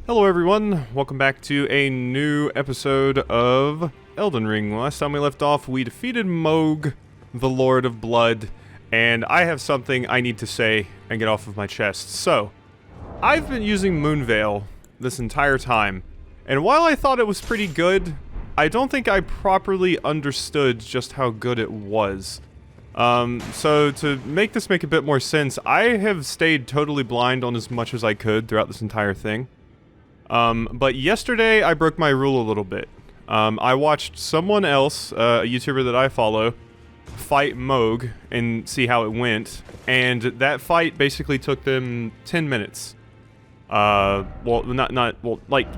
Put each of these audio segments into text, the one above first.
Hello everyone, welcome back to a new episode of Elden Ring. Last time we left off, we defeated Mohg, the Lord of Blood, and I have something I need to say and get off of my chest. So, I've been using Moonveil this entire time, and while I thought it was pretty good, I don't think I properly understood just how good it was. So to make this make a bit more sense, I have stayed totally blind on as much as I could throughout this entire thing. But yesterday I broke my rule a little bit. I watched someone else, a YouTuber that I follow, fight Mohg and see how it went, and that fight basically took them 10 minutes. Like,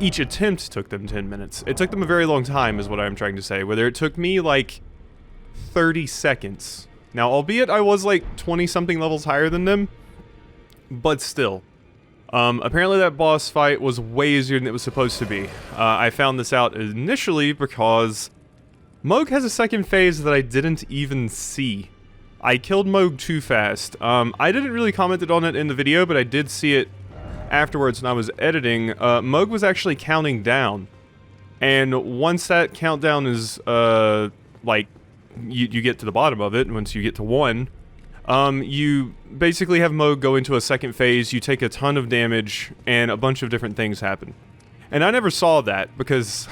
each attempt took them 10 minutes. It took them a very long time, is what I'm trying to say, whether it took me, like, 30 seconds. Now, albeit I was, like, 20-something levels higher than them, but still. Apparently that boss fight was way easier than it was supposed to be. I found this out initially because Mohg has a second phase that I didn't even see. I killed Mohg too fast. I didn't really comment on it in the video, but I did see it afterwards when I was editing. Mohg was actually counting down. And once that countdown is, like, you get to the bottom of it, once you get to 1, you basically have Mohg go into a second phase, you take a ton of damage, and a bunch of different things happen. And I never saw that, because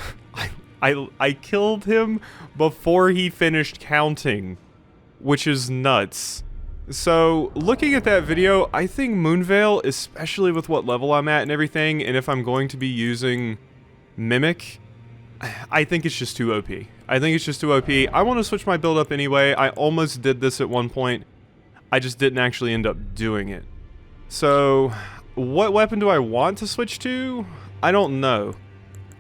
I killed him before he finished counting, which is nuts. So, looking at that video, I think Moonveil, especially with what level I'm at and everything, and if I'm going to be using Mimic, I think it's just too OP. I think it's just too OP. I want to switch my build up anyway. I almost did this at one point. I just didn't actually end up doing it. So, what weapon do I want to switch to? I don't know.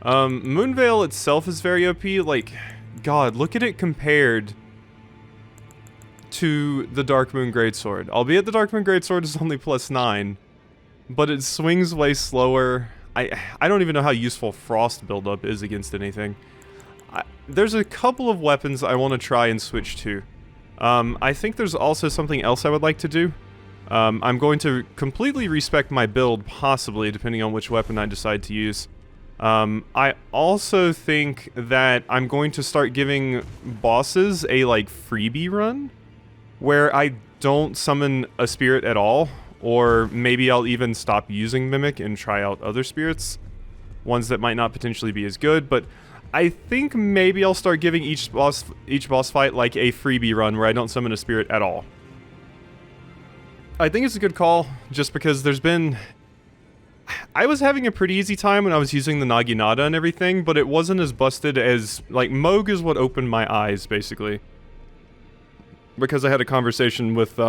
Moonveil itself is very OP. Like, God, look at it compared to the Darkmoon Greatsword. Albeit the Darkmoon Greatsword is only +9, but it swings way slower. I don't even know how useful Frost buildup is against anything. There's a couple of weapons I want to try and switch to. I think there's also something else I would like to do. I'm going to completely respec my build, possibly, depending on which weapon I decide to use. I also think that I'm going to start giving bosses a, like, freebie run, where I don't summon a spirit at all, or maybe I'll even stop using Mimic and try out other spirits, ones that might not potentially be as good, but I think maybe I'll start giving each boss fight like a freebie run where I don't summon a spirit at all. I think it's a good call, just because there's been... I was having a pretty easy time when I was using the Naginata and everything, but it wasn't as busted as... Like, Mohg is what opened my eyes, basically. Because I had a conversation with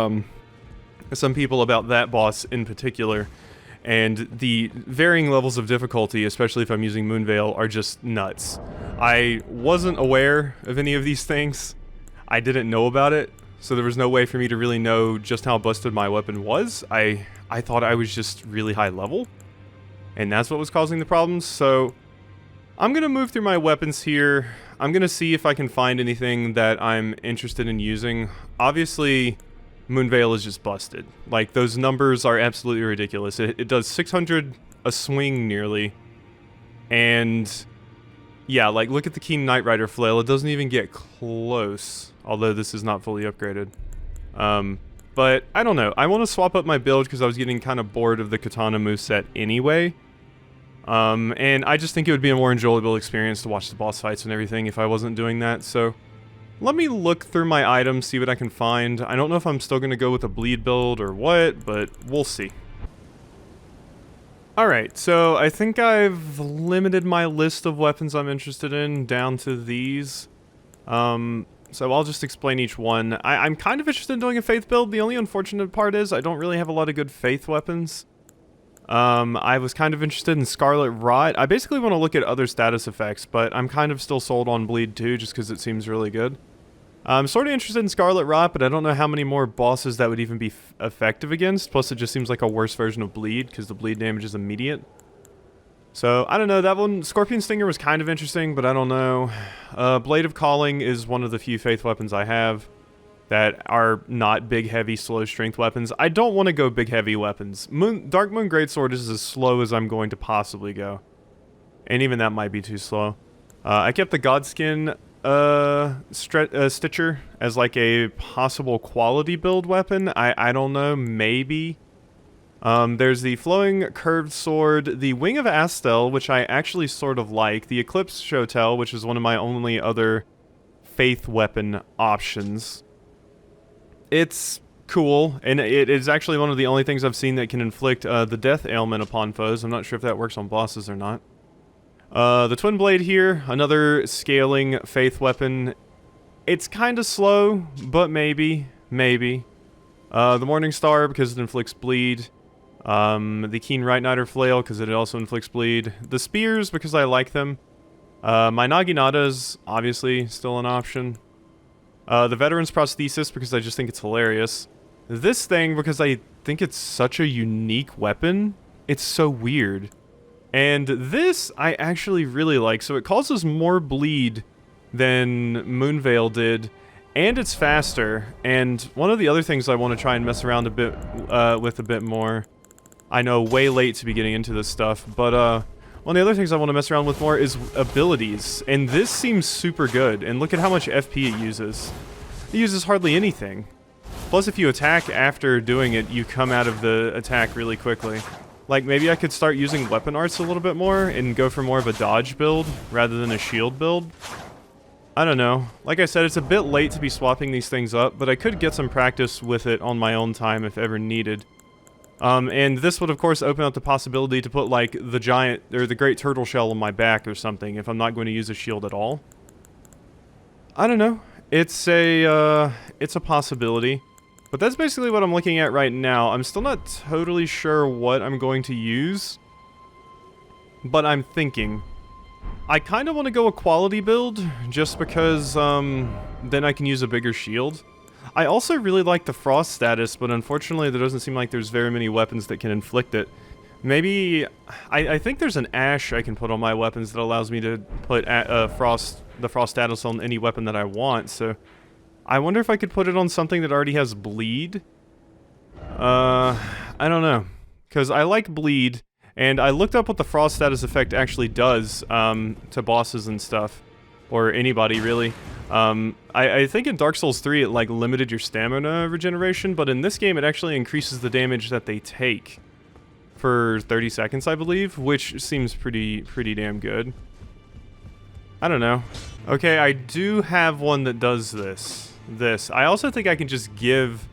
some people about that boss in particular, and the varying levels of difficulty, especially if I'm using Moonveil, are just nuts. I wasn't aware of any of these things. I didn't know about it, so there was no way for me to really know just how busted my weapon was. I thought I was just really high level, and that's what was causing the problems, so I'm gonna move through my weapons here. I'm gonna see if I can find anything that I'm interested in using. Obviously, Moonveil is just busted. Like, those numbers are absolutely ridiculous. It does 600 a swing nearly. And yeah, like, look at the Keen Knight Rider flail. It doesn't even get close, although this is not fully upgraded. But I don't know. I want to swap up my build because I was getting kind of bored of the Katana moveset anyway. And I just think it would be a more enjoyable experience to watch the boss fights and everything if I wasn't doing that, so let me look through my items, see what I can find. I don't know if I'm still going to go with a bleed build or what, but we'll see. Alright, so I think I've limited my list of weapons I'm interested in down to these. So I'll just explain each one. I'm kind of interested in doing a Faith build. The only unfortunate part is I don't really have a lot of good Faith weapons. I was kind of interested in Scarlet Rot. I basically want to look at other status effects, but I'm kind of still sold on Bleed too, just because it seems really good. I'm sort of interested in Scarlet Rot, but I don't know how many more bosses that would even be effective against. Plus, it just seems like a worse version of Bleed, because the Bleed damage is immediate. So, I don't know, that one, Scorpion Stinger was kind of interesting, but I don't know. Blade of Calling is one of the few Faith weapons I have. that are not big, heavy, slow strength weapons. I don't want to go big, heavy weapons. Dark Moon Greatsword is as slow as I'm going to possibly go. And even that might be too slow. I kept the Godskin Stitcher as like a possible quality build weapon. I don't know, maybe. There's the Flowing Curved Sword, the Wing of Astel, which I actually sort of like, the Eclipse Shotel, which is one of my only other faith weapon options. It's cool, and it is actually one of the only things I've seen that can inflict the death ailment upon foes. I'm not sure if that works on bosses or not. The Twin Blade here, another scaling faith weapon. It's kind of slow, but maybe. The Morning Star, because it inflicts bleed. The Keen Right Knighter Flail, because it also inflicts bleed. The Spears, because I like them. My Naginata's obviously still an option. The Veteran's Prosthesis, because I just think it's hilarious. This thing, because I think it's such a unique weapon. It's so weird. And this, I actually really like. So it causes more bleed than Moonveil did. And it's faster. And one of the other things I want to try and mess around a bit with a bit more. I know, way late to be getting into this stuff. But one of the other things I want to mess around with more is abilities. And this seems super good. And look at how much FP it uses. It uses hardly anything. Plus, if you attack after doing it, you come out of the attack really quickly. Like, maybe I could start using weapon arts a little bit more and go for more of a dodge build rather than a shield build. I don't know. Like I said, it's a bit late to be swapping these things up, but I could get some practice with it on my own time if ever needed. And this would, of course, open up the possibility to put, like, the giant, or the great turtle shell on my back or something if I'm not going to use a shield at all. I don't know. It's a possibility. But that's basically what I'm looking at right now. I'm still not totally sure what I'm going to use. But I'm thinking. I kind of want to go a quality build, just because, then I can use a bigger shield. I also really like the frost status, but unfortunately there doesn't seem like there's very many weapons that can inflict it. Maybe, I think there's an ash I can put on my weapons that allows me to put the frost status on any weapon that I want, so... I wonder if I could put it on something that already has bleed. I don't know. Because I like bleed, and I looked up what the frost status effect actually does to bosses and stuff. Or anybody, really. I think in Dark Souls 3 it like limited your stamina regeneration, but in this game it actually increases the damage that they take. For 30 seconds, I believe, which seems pretty damn good. I don't know. Okay, I do have one that does this. I also think I can just give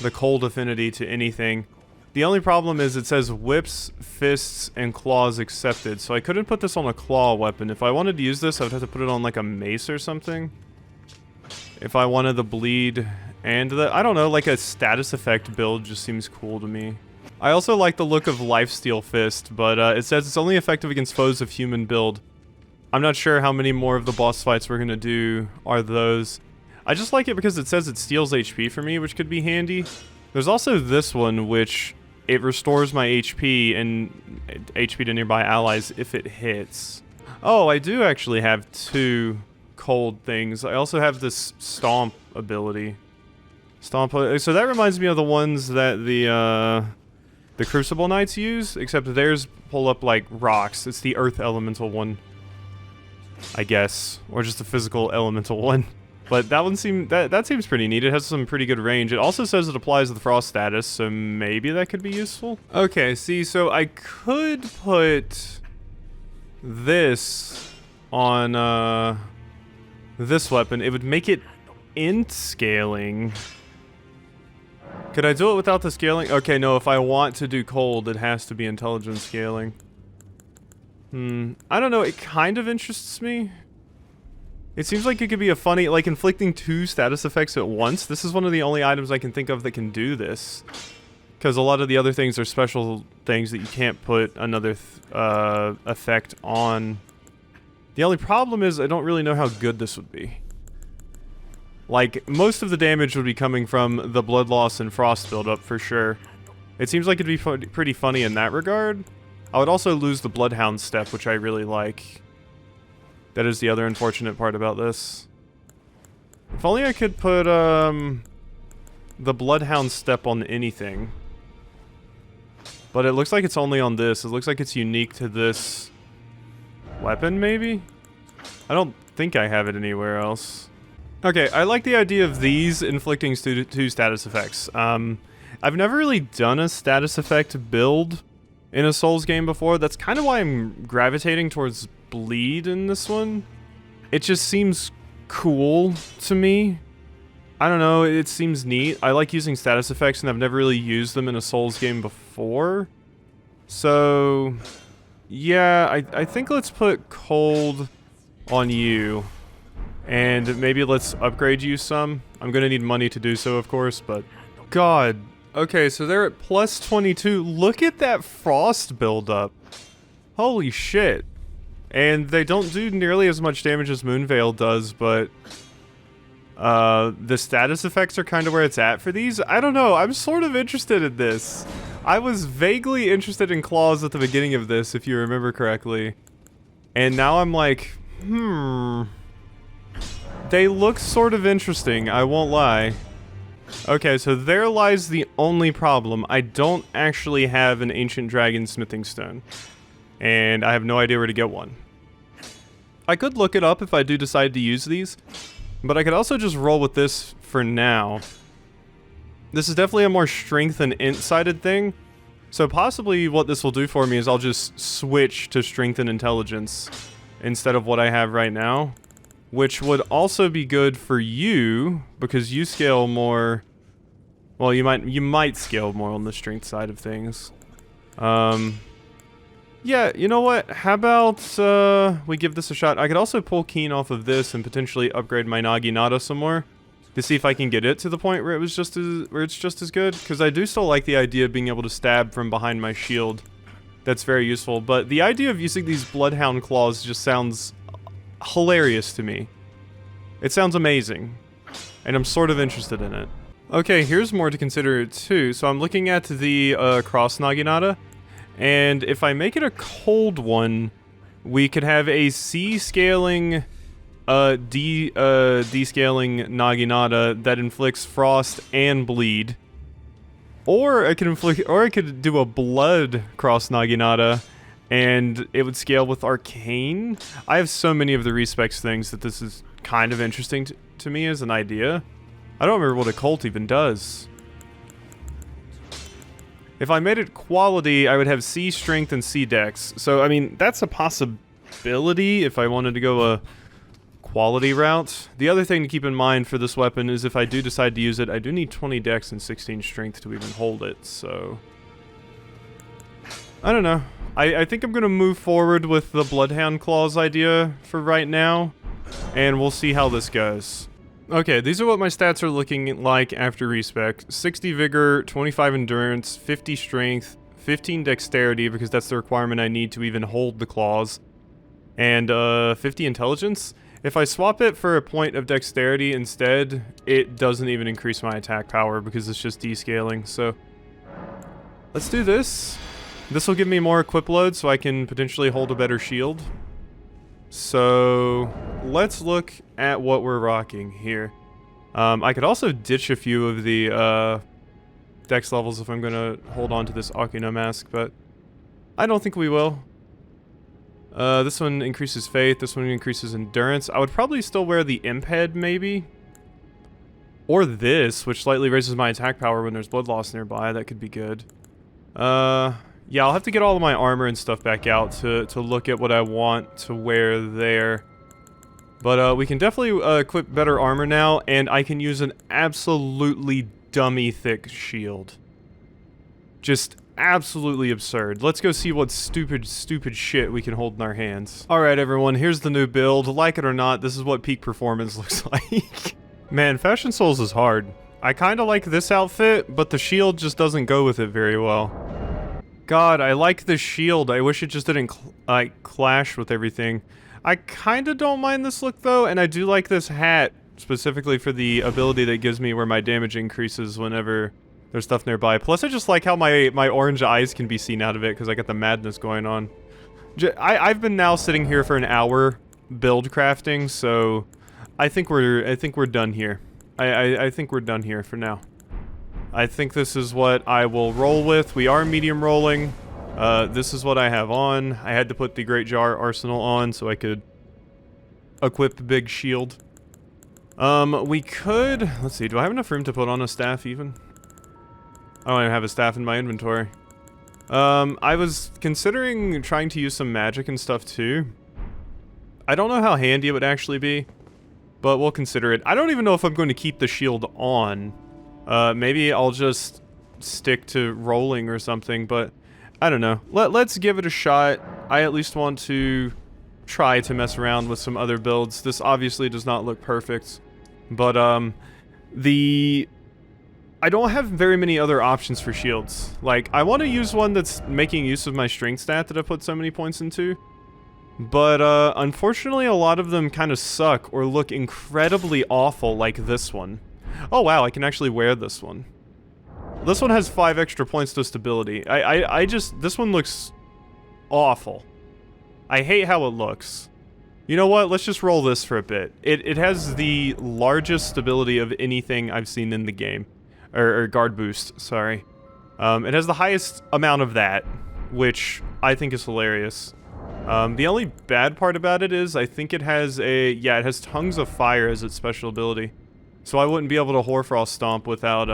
the cold affinity to anything. The only problem is it says whips, fists, and claws accepted, so I couldn't put this on a claw weapon. If I wanted to use this, I would have to put it on like a mace or something. If I wanted the bleed and the, I don't know, like a status effect build just seems cool to me. I also like the look of Lifesteal Fist, but it says it's only effective against foes of human build. I'm not sure how many more of the boss fights we're gonna do are those. I just like it because it says it steals HP for me, which could be handy. There's also this one, which it restores my HP and HP to nearby allies if it hits. Oh, I do actually have two cold things. I also have this Stomp ability. Stomp. So that reminds me of the ones that the Crucible Knights use, except theirs pull up like rocks. It's the Earth Elemental one, I guess, or just a physical elemental one. But that one that seems pretty neat. It has some pretty good range. It also says it applies to the frost status, so maybe that could be useful. Okay, see, so I could put this on this weapon. It would make it int scaling. Could I do it without the scaling? Okay, no, if I want to do cold, it has to be intelligence scaling. I don't know, it kind of interests me. It seems like it could be a funny, like inflicting two status effects at once. This is one of the only items I can think of that can do this. Because a lot of the other things are special things that you can't put another effect on. The only problem is I don't really know how good this would be. Like, most of the damage would be coming from the blood loss and frost buildup for sure. It seems like it'd be pretty funny in that regard. I would also lose the Bloodhound step, which I really like. That is the other unfortunate part about this. If only I could put, the Bloodhound step on anything. But it looks like it's only on this. It looks like it's unique to this weapon, maybe? I don't think I have it anywhere else. Okay, I like the idea of these inflicting two status effects. I've never really done a status effect build in a Souls game before. That's kind of why I'm gravitating towards bleed in this one. It just seems cool to me. I don't know, it seems neat. I like using status effects, and I've never really used them in a Souls game before. So, yeah, I think let's put cold on you. And maybe let's upgrade you some. I'm gonna need money to do so, of course, but... God. Okay, so they're at plus 22. Look at that frost buildup. Holy shit. And they don't do nearly as much damage as Moonveil does, but... the status effects are kind of where it's at for these. I don't know, I'm sort of interested in this. I was vaguely interested in claws at the beginning of this, if you remember correctly. And now I'm like, they look sort of interesting, I won't lie. Okay, so there lies the only problem. I don't actually have an Ancient Dragon Smithing Stone. And I have no idea where to get one. I could look it up if I do decide to use these. But I could also just roll with this for now. This is definitely a more strength and int-sided thing. So possibly what this will do for me is I'll just switch to strength and intelligence instead of what I have right now. Which would also be good for you, because you scale more... Well, you might scale more on the strength side of things. Yeah, you know what? How about we give this a shot? I could also pull Keen off of this and potentially upgrade my Naginata some more to see if I can get it to the point where it's just as good. Because I do still like the idea of being able to stab from behind my shield. That's very useful. But the idea of using these Bloodhound claws just sounds hilarious to me. It sounds amazing, and I'm sort of interested in it. Okay, here's more to consider too. So I'm looking at the cross Naginata. And if I make it a cold one, we could have a C-scaling, D-scaling Naginata that inflicts frost and bleed. Or I could do a blood cross Naginata, and it would scale with arcane. I have so many of the respecs things that this is kind of interesting to me as an idea. I don't remember what a cult even does. If I made it quality, I would have C strength and C dex. So, I mean, that's a possibility if I wanted to go a quality route. The other thing to keep in mind for this weapon is if I do decide to use it, I do need 20 dex and 16 strength to even hold it, so... I don't know. I think I'm going to move forward with the Bloodhound Claws idea for right now, and we'll see how this goes. Okay, these are what my stats are looking like after respec. 60 vigor, 25 endurance, 50 strength, 15 dexterity, because that's the requirement I need to even hold the claws, and 50 intelligence. If I swap it for a point of dexterity instead, it doesn't even increase my attack power because it's just descaling, so... Let's do this. This will give me more equip load so I can potentially hold a better shield. So, let's look at what we're rocking here. I could also ditch a few of the dex levels if I'm going to hold on to this Akino mask, but I don't think we will. This one increases faith, this one increases endurance. I would probably still wear the imp head, maybe. Or this, which slightly raises my attack power when there's blood loss nearby. That could be good. Yeah, I'll have to get all of my armor and stuff back out to look at what I want to wear there. But we can definitely equip better armor now, and I can use an absolutely dummy thick shield. Just absolutely absurd. Let's go see what stupid shit we can hold in our hands. Alright everyone, here's the new build. Like it or not, this is what peak performance looks like. Man, Fashion Souls is hard. I kinda like this outfit, but the shield just doesn't go with it very well. God, I like the shield. I wish it just didn't clash with everything. I kinda don't mind this look though, and I do like this hat, specifically for the ability that gives me where my damage increases whenever there's stuff nearby. Plus I just like how my orange eyes can be seen out of it, because I got the madness going on. I've been now sitting here for an hour build crafting, so I think we're done here. I think we're done here for now. I think this is what I will roll with. We are medium rolling. This is what I have on. I had to put the Great Jar Arsenal on so I could equip the big shield. We could... Let's see, do I have enough room to put on a staff even? I don't even have a staff in my inventory. I was considering trying to use some magic and stuff too. I don't know how handy it would actually be, but we'll consider it. I don't even know if I'm going to keep the shield on. Maybe I'll just stick to rolling or something, but I don't know. Let's give it a shot. I at least want to try to mess around with some other builds. This obviously does not look perfect, but I don't have very many other options for shields. Like, I want to use one that's making use of my strength stat that I put so many points into. But, unfortunately, a lot of them kind of suck or look incredibly awful, like this one. Oh, wow, I can actually wear this one. This one has 5 extra points to stability. This one looks awful. I hate how it looks. You know what? Let's just roll this for a bit. It has the largest stability of anything I've seen in the game. Or guard boost, sorry. It has the highest amount of that, which I think is hilarious. The only bad part about it is I think it has it has Tongues of Fire as its special ability. So I wouldn't be able to Hoarfrost Stomp without,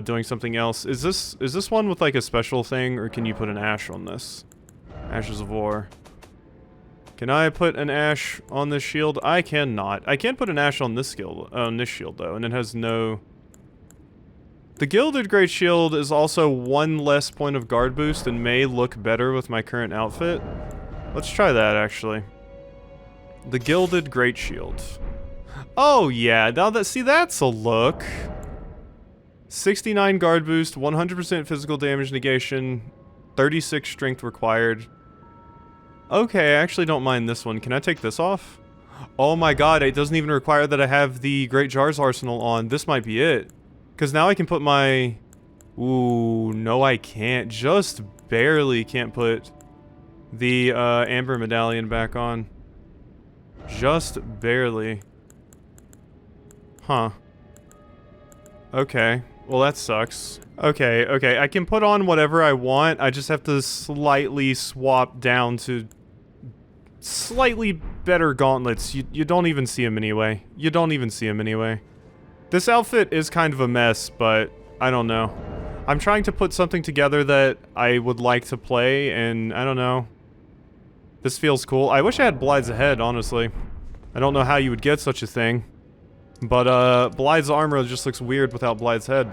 doing something else. Is this one with like a special thing, or can you put an Ash on this? Ashes of War. Can I put an Ash on this shield? I cannot. I can put an Ash on this shield though, and it has no... The Gilded Great Shield is also 1 less point of guard boost and may look better with my current outfit. Let's try that, actually. The Gilded Great Shield. Oh, yeah. Now that... See, that's a look. 69 guard boost, 100% physical damage negation, 36 strength required. Okay, I actually don't mind this one. Can I take this off? Oh my god, it doesn't even require that I have the Great Jars Arsenal on. This might be it. Because now I can put my... Ooh, no I can't. Just barely can't put the Amber Medallion back on. Just barely. Huh. Okay. Well, that sucks. Okay, I can put on whatever I want. I just have to slightly swap down to slightly better gauntlets. You don't even see them anyway. You don't even see them anyway. This outfit is kind of a mess, but I don't know. I'm trying to put something together that I would like to play, and I don't know. This feels cool. I wish I had Blide's head, honestly. I don't know how you would get such a thing. But, Blide's armor just looks weird without Blide's head.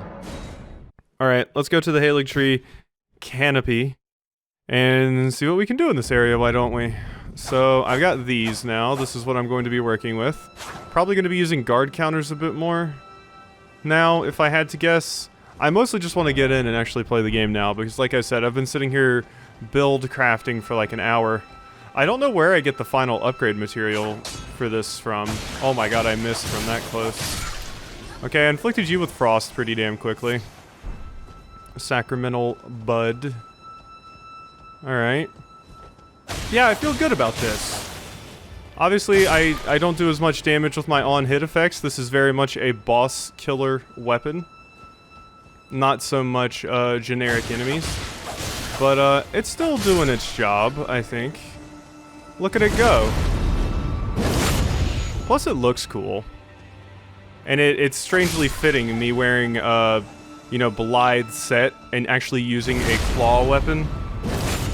Alright, let's go to the Haligtree canopy and see what we can do in this area, why don't we? So, I've got these now. This is what I'm going to be working with. Probably going to be using guard counters a bit more. Now, if I had to guess, I mostly just want to get in and actually play the game now, because like I said, I've been sitting here build crafting for like an hour. I don't know where I get the final upgrade material for this from. Oh my god, I missed from that close. Okay, I inflicted you with frost pretty damn quickly. Sacramental Bud. Alright. Yeah, I feel good about this. Obviously, I don't do as much damage with my on-hit effects. This is very much a boss killer weapon. Not so much generic enemies. But it's still doing its job, I think. Look at it go. Plus it looks cool. And it's strangely fitting me wearing, you know, Blythe's set and actually using a claw weapon.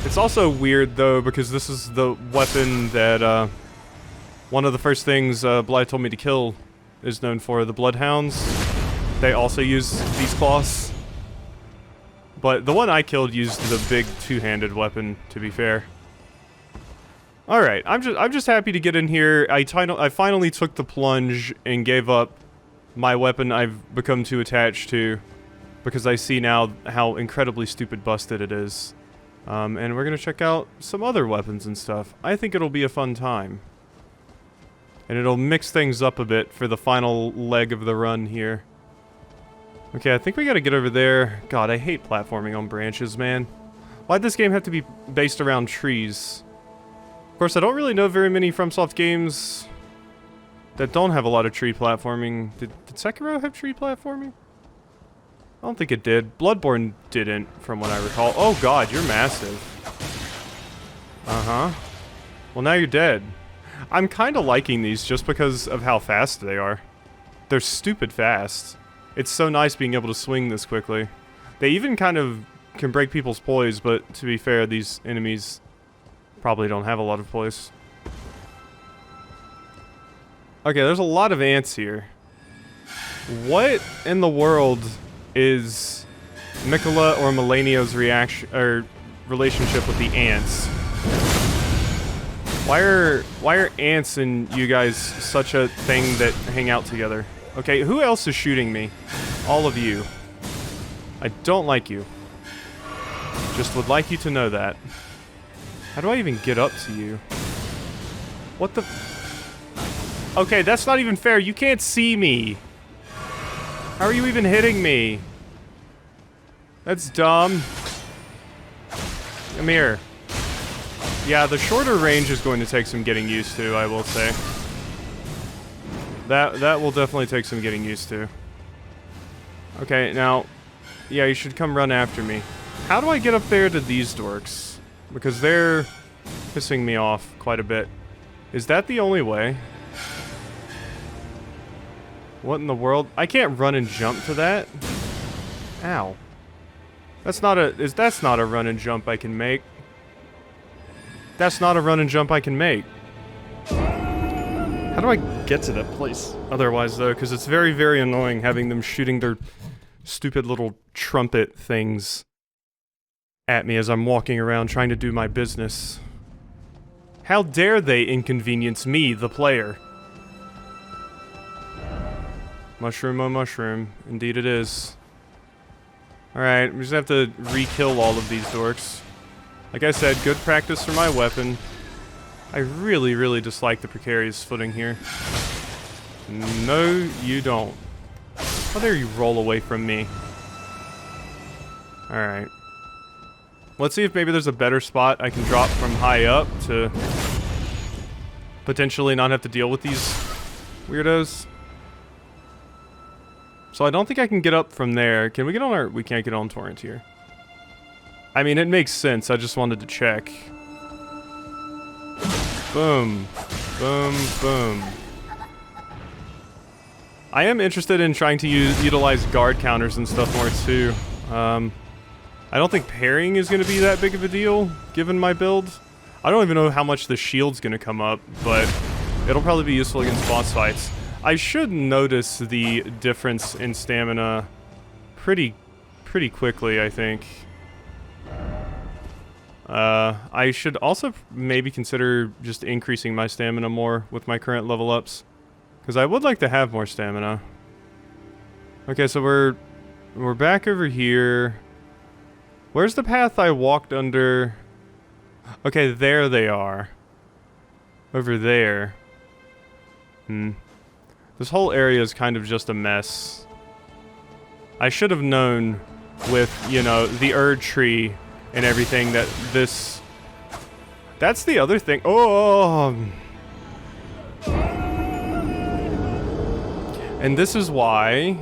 It's also weird, though, because this is the weapon that, one of the first things Blythe told me to kill is known for. The Bloodhounds. They also use these claws. But the one I killed used the big two-handed weapon, to be fair. Alright, I'm just happy to get in here. I finally took the plunge and gave up my weapon I've become too attached to, because I see now how incredibly stupid busted it is. And we're gonna check out some other weapons and stuff. I think it'll be a fun time. And it'll mix things up a bit for the final leg of the run here. Okay, I think we gotta get over there. God, I hate platforming on branches, man. Why'd this game have to be based around trees? Of course, I don't really know very many FromSoft games that don't have a lot of tree platforming. Did Sekiro have tree platforming? I don't think it did. Bloodborne didn't, from what I recall. Oh god, you're massive. Uh-huh. Well, now you're dead. I'm kind of liking these just because of how fast they are. They're stupid fast. It's so nice being able to swing this quickly. They even kind of can break people's poise, but to be fair, these enemies probably don't have a lot of poise. Okay, there's a lot of ants here. What in the world is Mikola or Melanio's reaction or relationship with the ants? Why are ants and you guys such a thing that hang out together? Okay, who else is shooting me? All of you. I don't like you. Just would like you to know that. How do I even get up to you? What the... Okay, that's not even fair. You can't see me. How are you even hitting me? That's dumb. Come here. Yeah, the shorter range is going to take some getting used to, I will say. That will definitely take some getting used to. Okay, now... Yeah, you should come run after me. How do I get up there to these dorks? Because they're pissing me off quite a bit. Is that the only way? What in the world? I can't run and jump to that? Ow. That's not a run and jump I can make. That's not a run and jump I can make. How do I get to that place? Otherwise, though, because it's very, very annoying having them shooting their stupid little trumpet things at me as I'm walking around trying to do my business. How dare they inconvenience me, the player? Mushroom, oh mushroom. Indeed it is. Alright, we just have to re-kill all of these dorks. Like I said, good practice for my weapon. I really, really dislike the precarious footing here. No, you don't. How dare you roll away from me? Alright. Let's see if maybe there's a better spot I can drop from high up to potentially not have to deal with these weirdos. So I don't think I can get up from there. Can we get on our... We can't get on Torrent here. I mean, it makes sense. I just wanted to check. Boom. Boom, boom. I am interested in trying to utilize guard counters and stuff more too. I don't think parrying is going to be that big of a deal, given my build. I don't even know how much the shield's going to come up, but it'll probably be useful against boss fights. I should notice the difference in stamina pretty quickly, I think. I should also maybe consider just increasing my stamina more with my current level ups. Because I would like to have more stamina. Okay, so we're back over here. Where's the path I walked under? Okay, there they are. Over there. This whole area is kind of just a mess. I should have known with, you know, the Erd tree and everything that this... That's the other thing. Oh! And this is why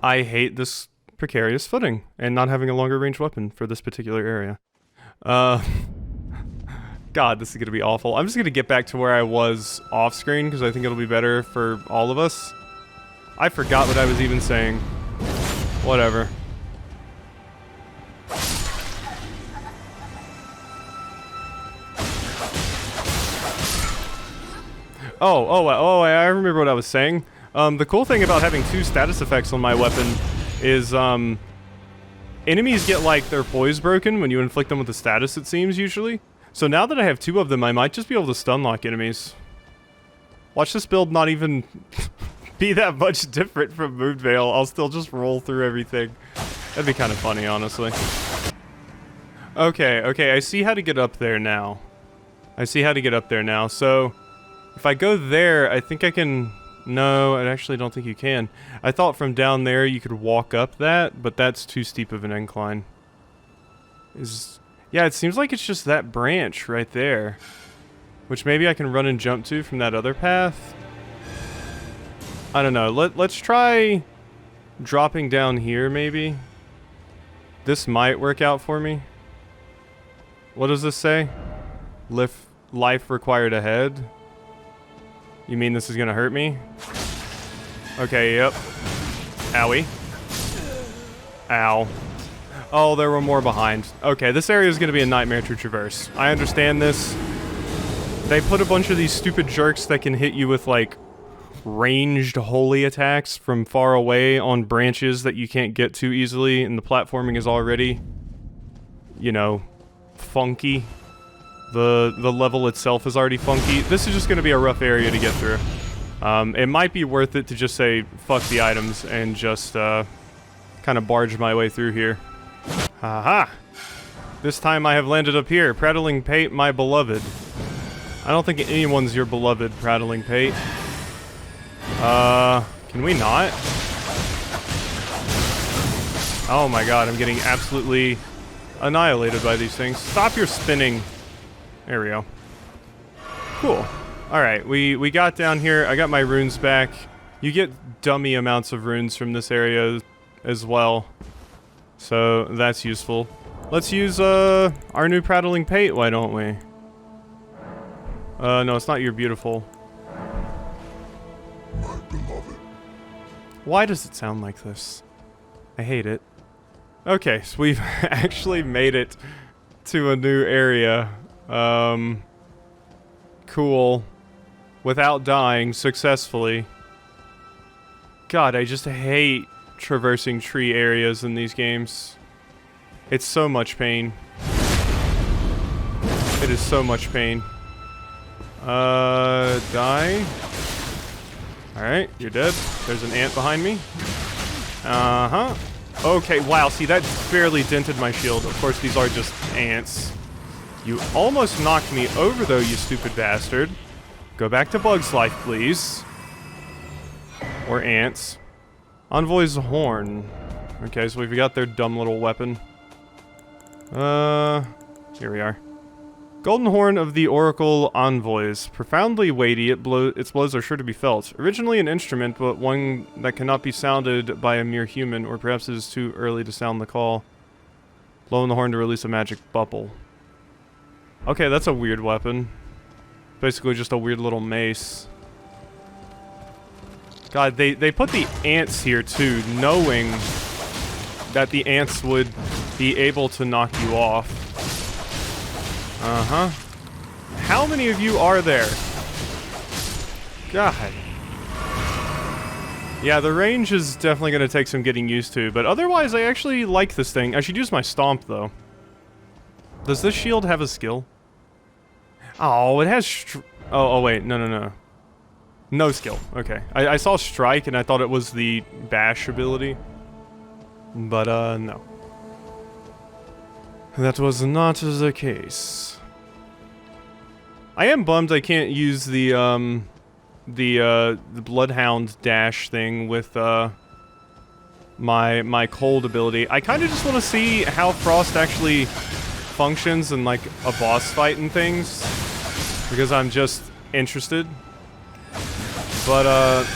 I hate this precarious footing and not having a longer range weapon for this particular area. God, this is going to be awful. I'm just going to get back to where I was off screen because I think it'll be better for all of us. I forgot what I was even saying. Whatever. Oh, I remember what I was saying. The cool thing about having two status effects on my weapon is, enemies get, like, their poise broken when you inflict them with a status, it seems, usually. So now that I have two of them, I might just be able to stun lock enemies. Watch this build not even be that much different from Moonveil. I'll still just roll through everything. That'd be kind of funny, honestly. Okay, I see how to get up there now. So, if I go there, I think I can... No, I actually don't think you can. I thought from down there you could walk up that, but that's too steep of an incline. Yeah, it seems like it's just that branch right there. Which maybe I can run and jump to from that other path. I don't know. Let's try dropping down here, maybe. This might work out for me. What does this say? Life required ahead? You mean this is gonna hurt me? Okay, yep. Owie. Ow. Oh, there were more behind. Okay, this area is gonna be a nightmare to traverse. I understand this. They put a bunch of these stupid jerks that can hit you with, like, ranged holy attacks from far away on branches that you can't get to easily, and the platforming is already, you know, funky. The level itself is already funky. This is just gonna be a rough area to get through. It might be worth it to just say, fuck the items, and just, kind of barge my way through here. Haha! This time I have landed up here, Prattling Pate, my beloved. I don't think anyone's your beloved, Prattling Pate. Can we not? Oh my god, I'm getting absolutely annihilated by these things. Stop your spinning. There we go. Cool. Alright, we got down here. I got my runes back. You get dummy amounts of runes from this area as well. So, that's useful. Let's use, our new Prattling Pate, why don't we? No, it's not your beautiful. My beloved. Why does it sound like this? I hate it. Okay, so we've actually made it to a new area. Cool. Without dying successfully. God, I just hate traversing tree areas in these games. It's so much pain. It is so much pain. Die. Alright, you're dead. There's an ant behind me. Uh-huh. Okay, wow, see, that barely dented my shield. Of course, these are just ants. You almost knocked me over, though, you stupid bastard. Go back to Bug's Life, please. Or ants. Envoy's Horn. Okay, so we've got their dumb little weapon. Here we are. Golden Horn of the Oracle Envoys. Profoundly weighty, its blows are sure to be felt. Originally an instrument, but one that cannot be sounded by a mere human, or perhaps it is too early to sound the call. Blow in the horn to release a magic bubble. Okay, that's a weird weapon. Basically just a weird little mace. God, they put the ants here too, knowing that the ants would be able to knock you off. Uh-huh. How many of you are there? God. Yeah, the range is definitely going to take some getting used to, but otherwise I actually like this thing. I should use my stomp, though. Does this shield have a skill? Oh, it has oh, wait, no. No skill, okay. I saw strike and I thought it was the bash ability. But, no. That was not the case. I am bummed I can't use the Bloodhound dash thing with, my cold ability. I kind of just want to see how Frost actually functions in, like, a boss fight and things. Because I'm just interested. But,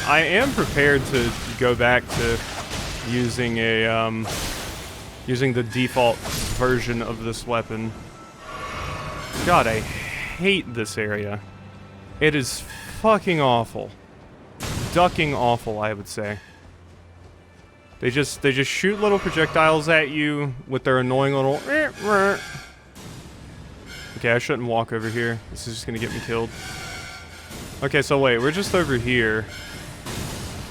I am prepared to go back to using a, using the default version of this weapon. God, I hate this area. It is fucking awful. Ducking awful, I would say. They just shoot little projectiles at you with their annoying little... Okay, I shouldn't walk over here. This is just gonna get me killed. Okay, so wait, we're just over here.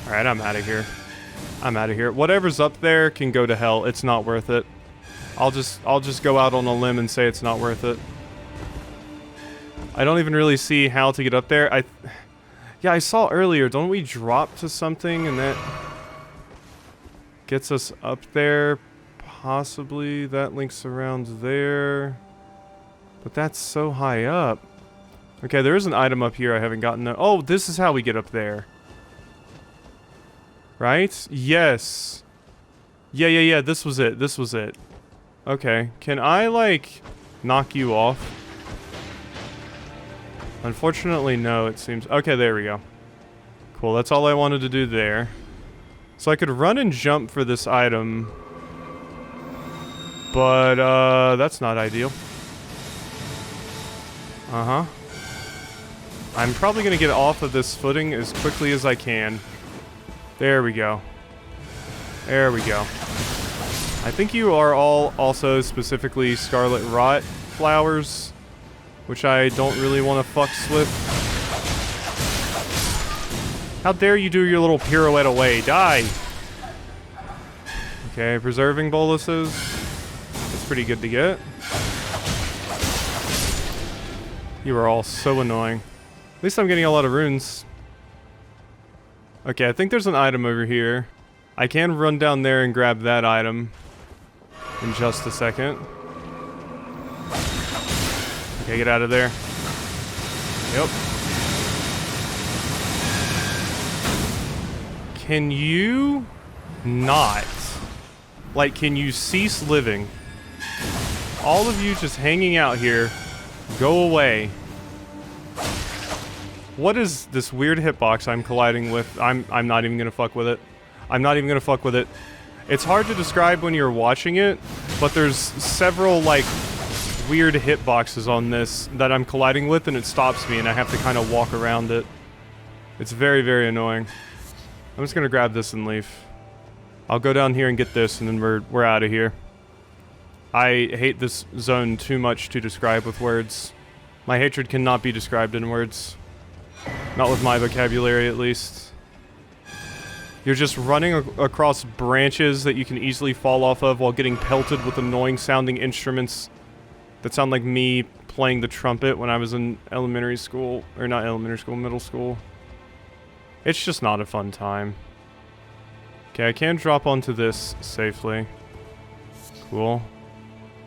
Alright, I'm out of here. I'm out of here. Whatever's up there can go to hell. It's not worth it. I'll just go out on a limb and say it's not worth it. I don't even really see how to get up there. Yeah, I saw earlier, don't we drop to something and that gets us up there? Possibly. That links around there. But that's so high up. Okay, there is an item up here I haven't gotten. Oh, this is how we get up there. Right? Yes. Yeah, this was it. This was it. Okay. Can I, like, knock you off? Unfortunately, no, it seems... Okay, there we go. Cool, that's all I wanted to do there. So I could run and jump for this item. But, that's not ideal. Uh-huh. I'm probably gonna get off of this footing as quickly as I can. There we go. There we go. I think you are all also specifically Scarlet Rot flowers, which I don't really want to fucks with. How dare you do your little pirouette away? Die! Okay, preserving boluses. That's pretty good to get. You are all so annoying. At least I'm getting a lot of runes. Okay, I think there's an item over here. I can run down there and grab that item in just a second. Okay, get out of there. Yep. Can you not? Like, can you cease living? All of you just hanging out here. Go away. What is this weird hitbox I'm colliding with? I'm not even gonna fuck with it. I'm not even gonna fuck with it. It's hard to describe when you're watching it, but there's several, like, weird hitboxes on this that I'm colliding with, and it stops me, and I have to kind of walk around it. It's very, very annoying. I'm just gonna grab this and leave. I'll go down here and get this, and then we're out of here. I hate this zone too much to describe with words. My hatred cannot be described in words. Not with my vocabulary, at least. You're just running across branches that you can easily fall off of while getting pelted with annoying sounding instruments that sound like me playing the trumpet when I was in elementary school. Or not elementary school, middle school. It's just not a fun time. Okay, I can drop onto this safely. Cool.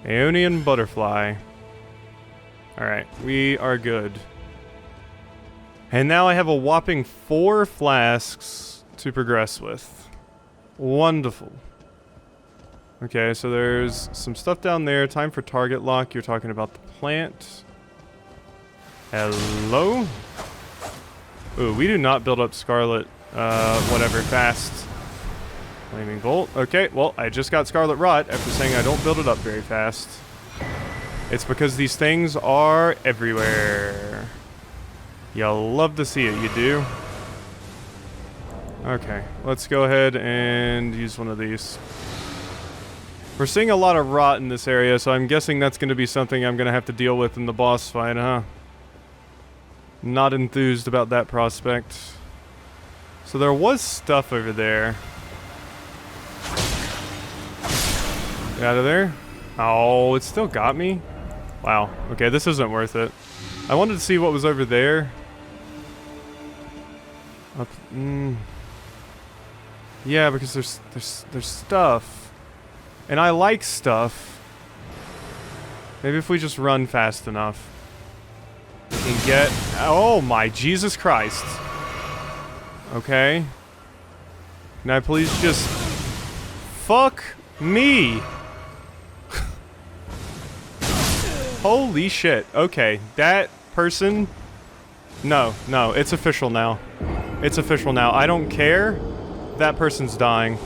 Aeonian butterfly. Alright, we are good. And now I have a whopping 4 flasks to progress with. Wonderful. Okay, so there's some stuff down there. Time for target lock. You're talking about the plant. Hello? Ooh, we do not build up Scarlet, whatever, fast. Flaming Bolt. Okay, well, I just got Scarlet Rot after saying I don't build it up very fast. It's because these things are everywhere. You'll love to see it, you do. Okay, let's go ahead and use one of these. We're seeing a lot of rot in this area, so I'm guessing that's going to be something I'm going to have to deal with in the boss fight, huh? Not enthused about that prospect. So there was stuff over there. Get out of there. Oh, it still got me? Wow. Okay, this isn't worth it. I wanted to see what was over there. Up, yeah, because there's stuff. And I like stuff. Maybe if we just run fast enough. We can get... Oh my Jesus Christ. Okay. Can I please just... Fuck me! Holy shit. Okay, that person... No, it's official now. It's official now. I don't care. That person's dying.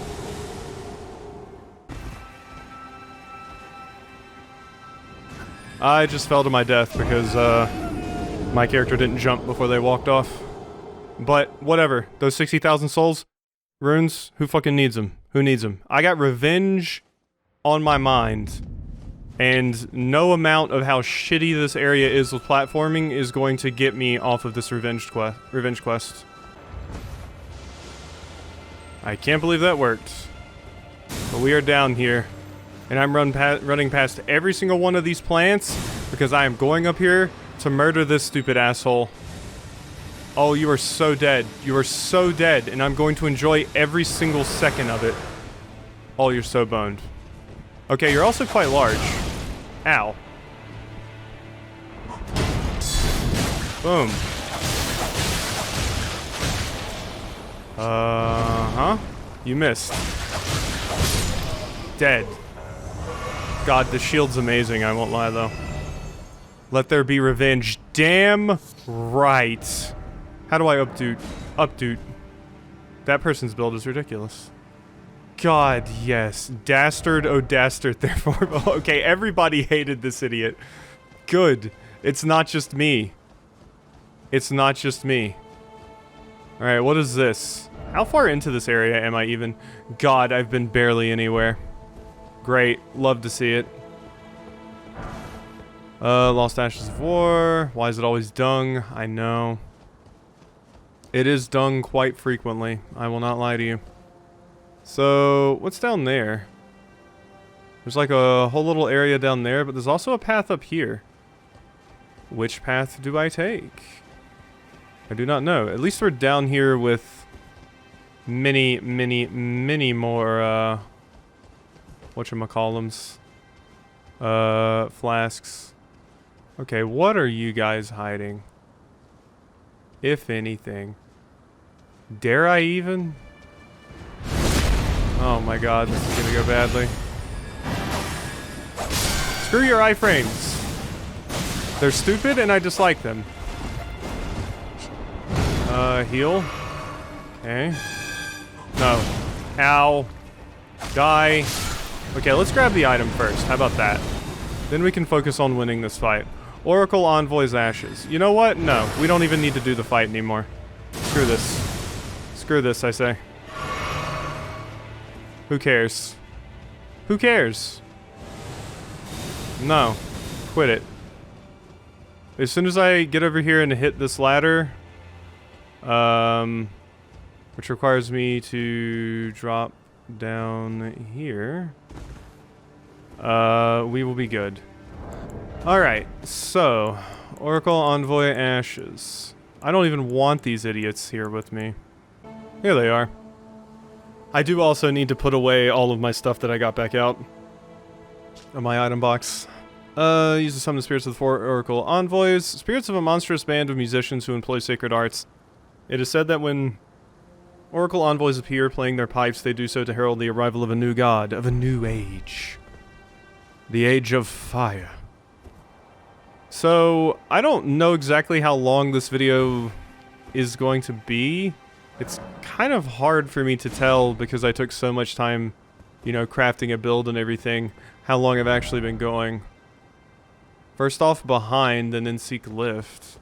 I just fell to my death because, my character didn't jump before they walked off. But, whatever. Those 60,000 souls? Runes? Who fucking needs them? Who needs them? I got revenge on my mind. And no amount of how shitty this area is with platforming is going to get me off of this revenge quest. I can't believe that worked. But we are down here. And I'm running past every single one of these plants because I am going up here to murder this stupid asshole. Oh, you are so dead. You are so dead, and I'm going to enjoy every single second of it. Oh, you're so boned. Okay, you're also quite large. Ow. Boom. Uh-huh. You missed. Dead. God, the shield's amazing, I won't lie, though. Let there be revenge. Damn right. How do I updoot? Updoot. That person's build is ridiculous. God, yes. Dastard, oh dastard, therefore. Okay, everybody hated this idiot. Good. It's not just me. It's not just me. Alright, what is this? How far into this area am I even? God, I've been barely anywhere. Great. Love to see it. Lost Ashes of War. Why is it always dung? I know. It is dung quite frequently. I will not lie to you. So, what's down there? There's like a whole little area down there, but there's also a path up here. Which path do I take? I do not know. At least we're down here with many more, whatchamacallums. Flasks. Okay, what are you guys hiding? If anything. Dare I even? Oh my god, this is gonna go badly. Screw your iframes. They're stupid and I dislike them. Heal. Okay. No. Ow. Die. Okay, let's grab the item first. How about that? Then we can focus on winning this fight. Oracle Envoy's Ashes. You know what? No, we don't even need to do the fight anymore. Screw this. Screw this, I say. Who cares? Who cares? No. Quit it. As soon as I get over here and hit this ladder, which requires me to drop down here, we will be good. Alright, so, Oracle Envoy Ashes. I don't even want these idiots here with me. Here they are. I do also need to put away all of my stuff that I got back out of my item box. Use to summon the spirits of the 4 Oracle Envoys. Spirits of a monstrous band of musicians who employ sacred arts. It is said that when Oracle Envoys appear playing their pipes, they do so to herald the arrival of a new god, of a new age. The Age of Fire. So, I don't know exactly how long this video is going to be. It's kind of hard for me to tell because I took so much time, you know, crafting a build and everything, how long I've actually been going. First off, behind, and then seek lift.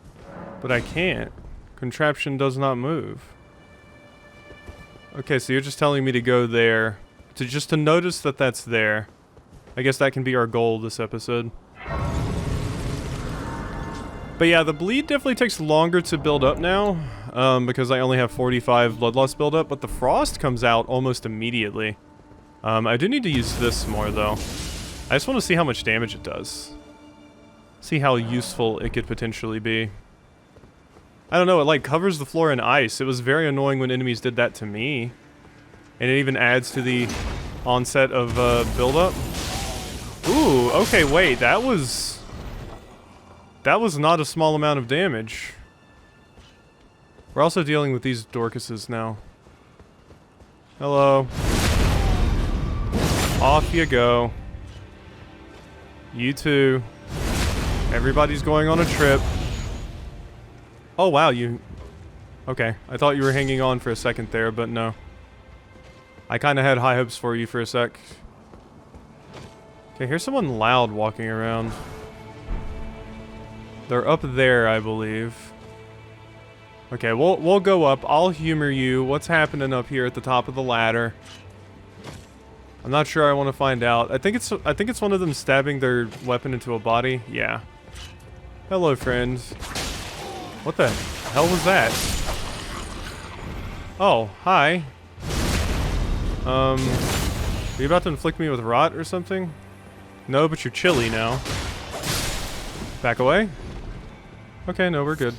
But I can't. Contraption does not move. Okay, so you're just telling me to go there. Just to notice that that's there. I guess that can be our goal this episode. But yeah, the bleed definitely takes longer to build up now, because I only have 45 blood loss build up, but the frost comes out almost immediately. I do need to use this more though. I just want to see how much damage it does. See how useful it could potentially be. I don't know, it like covers the floor in ice. It was very annoying when enemies did that to me. And it even adds to the onset of build up. Ooh, okay, wait, that was not a small amount of damage. We're also dealing with these Dorcases now. Hello. Off you go. You too. Everybody's going on a trip. Oh wow, you... Okay, I thought you were hanging on for a second there, but no. I kinda had high hopes for you for a sec. Okay, here's someone loud walking around. They're up there, I believe. Okay, we'll go up. I'll humor you. What's happening up here at the top of the ladder? I'm not sure I want to find out. I think it's one of them stabbing their weapon into a body. Yeah. Hello, friend. What the hell was that? Oh, hi. Are you about to inflict me with rot or something? No, but you're chilly now. Back away? Okay, no, we're good.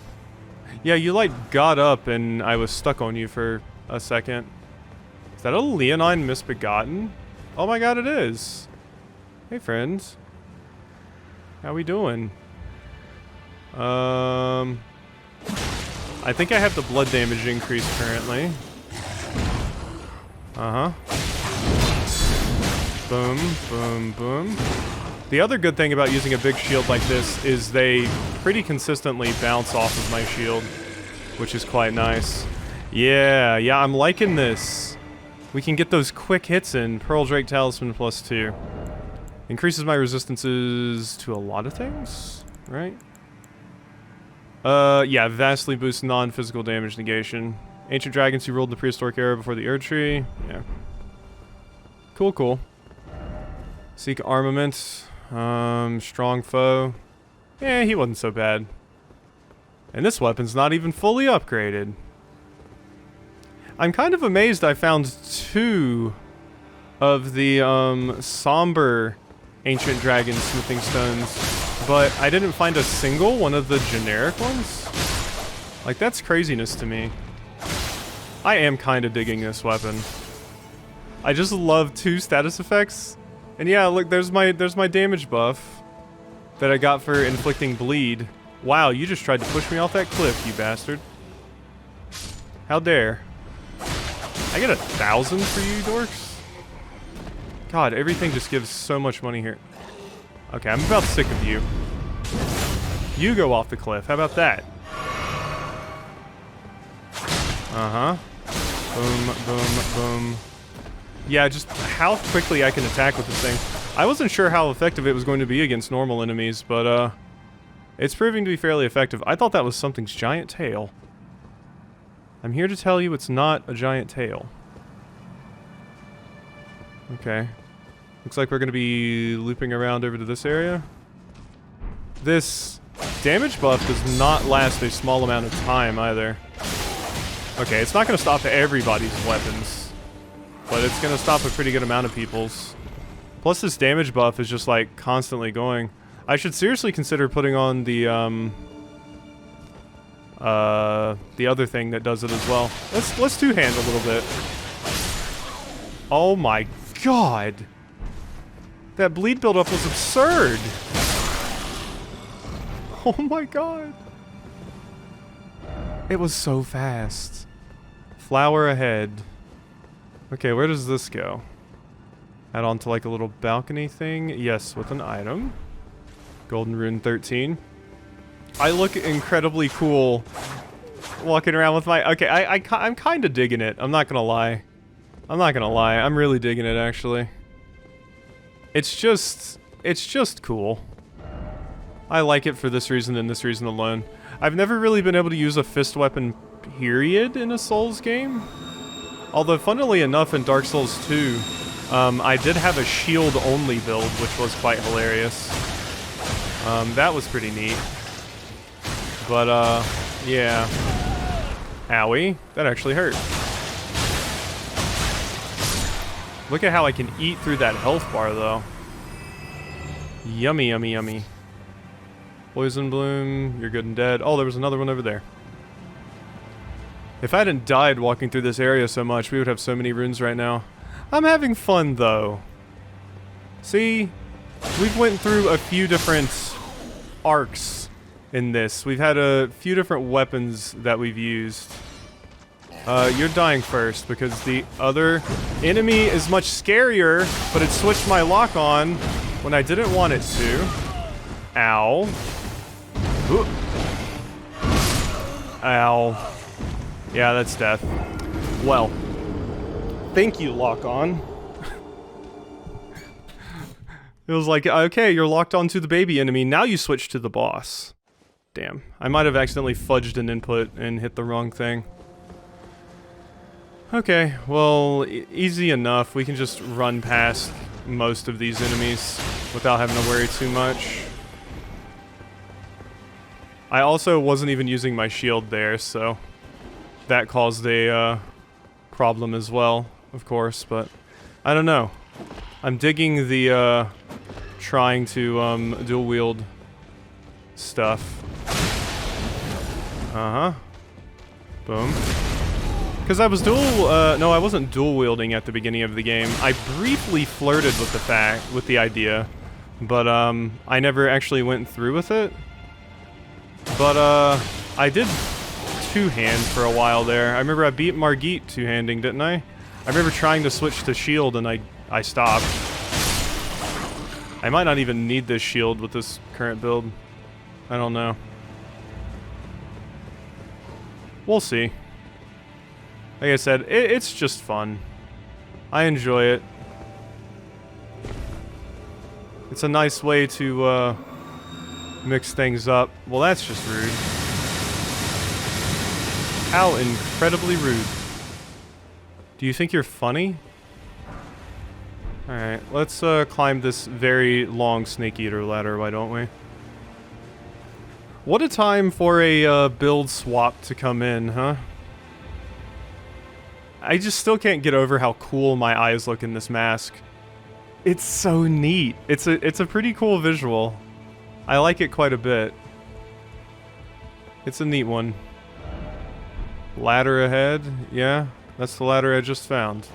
Yeah, you like got up and I was stuck on you for a second. Is that a Leonine Misbegotten? Oh my god, it is. Hey, friends. How we doing? I think I have the blood damage increase currently. Uh-huh. Boom, boom, boom. The other good thing about using a big shield like this is they pretty consistently bounce off of my shield, which is quite nice. Yeah, I'm liking this. We can get those quick hits in. Pearl Drake Talisman +2. Increases my resistances to a lot of things, right? Yeah, vastly boosts non-physical damage negation. Ancient dragons who ruled the prehistoric era before the Erdtree. Yeah. Cool. Seek armament. Strong foe. Yeah, he wasn't so bad. And this weapon's not even fully upgraded. I'm kind of amazed I found 2 of the, somber ancient dragon smithing stones, but I didn't find a single one of the generic ones. Like, that's craziness to me. I am kind of digging this weapon. I just love 2 status effects. And yeah, look, there's my damage buff that I got for inflicting bleed. Wow, you just tried to push me off that cliff, you bastard. How dare. I get 1,000 for you dorks? God, everything just gives so much money here. Okay, I'm about sick of you. You go off the cliff, how about that? Uh-huh. Boom. Yeah, just how quickly I can attack with this thing. I wasn't sure how effective it was going to be against normal enemies, but, it's proving to be fairly effective. I thought that was something's giant tail. I'm here to tell you it's not a giant tail. Okay. Looks like we're going to be looping around over to this area. This damage buff does not last a small amount of time either. Okay, it's not going to stop everybody's weapons, but it's going to stop a pretty good amount of people's. Plus this damage buff is just like constantly going. I should seriously consider putting on the other thing that does it as well. Let's two-hand a little bit. Oh my god! That bleed buildup was absurd! Oh my god! It was so fast. Flower ahead. Okay, where does this go? Add on to like a little balcony thing? Yes, with an item. Golden Rune 13. I look incredibly cool walking around with my... Okay, I'm kind of digging it. I'm not gonna lie. I'm really digging it, actually. It's just cool. I like it for this reason and this reason alone. I've never really been able to use a fist weapon, period, in a Souls game. Although, funnily enough, in Dark Souls 2, I did have a shield-only build, which was quite hilarious. That was pretty neat. But, yeah. Owie. That actually hurt. Look at how I can eat through that health bar, though. Yummy, yummy, yummy. Poison Bloom, you're good and dead. Oh, there was another one over there. If I hadn't died walking through this area so much, we would have so many runes right now. I'm having fun, though. See? We've went through a few different arcs in this. We've had a few different weapons that we've used. You're dying first because the other enemy is much scarier, but it switched my lock on when I didn't want it to. Ow. Ooh. Ow. Yeah, that's death. Well, thank you, lock on. It was like, okay, you're locked onto the baby enemy, now you switch to the boss. Damn, I might have accidentally fudged an input and hit the wrong thing. Okay, well, easy enough. We can just run past most of these enemies without having to worry too much. I also wasn't even using my shield there, so that caused a problem as well, of course, but I don't know. I'm digging the trying to dual wield stuff. Uh-huh. Boom. Because I was no, I wasn't dual wielding at the beginning of the game. I briefly flirted with the idea, but I never actually went through with it. But I did two-hand for a while there. I remember I beat Margit two-handing, didn't I? I remember trying to switch to shield and I stopped. I might not even need this shield with this current build. I don't know. We'll see. Like I said, it's just fun. I enjoy it. It's a nice way to, mix things up. Well, that's just rude. How incredibly rude. Do you think you're funny? Alright, let's, climb this very long snake eater ladder, why don't we? What a time for a, build swap to come in, huh? I just still can't get over how cool my eyes look in this mask. It's so neat. It's a pretty cool visual. I like it quite a bit. It's a neat one. Ladder ahead. Yeah, that's the ladder I just found.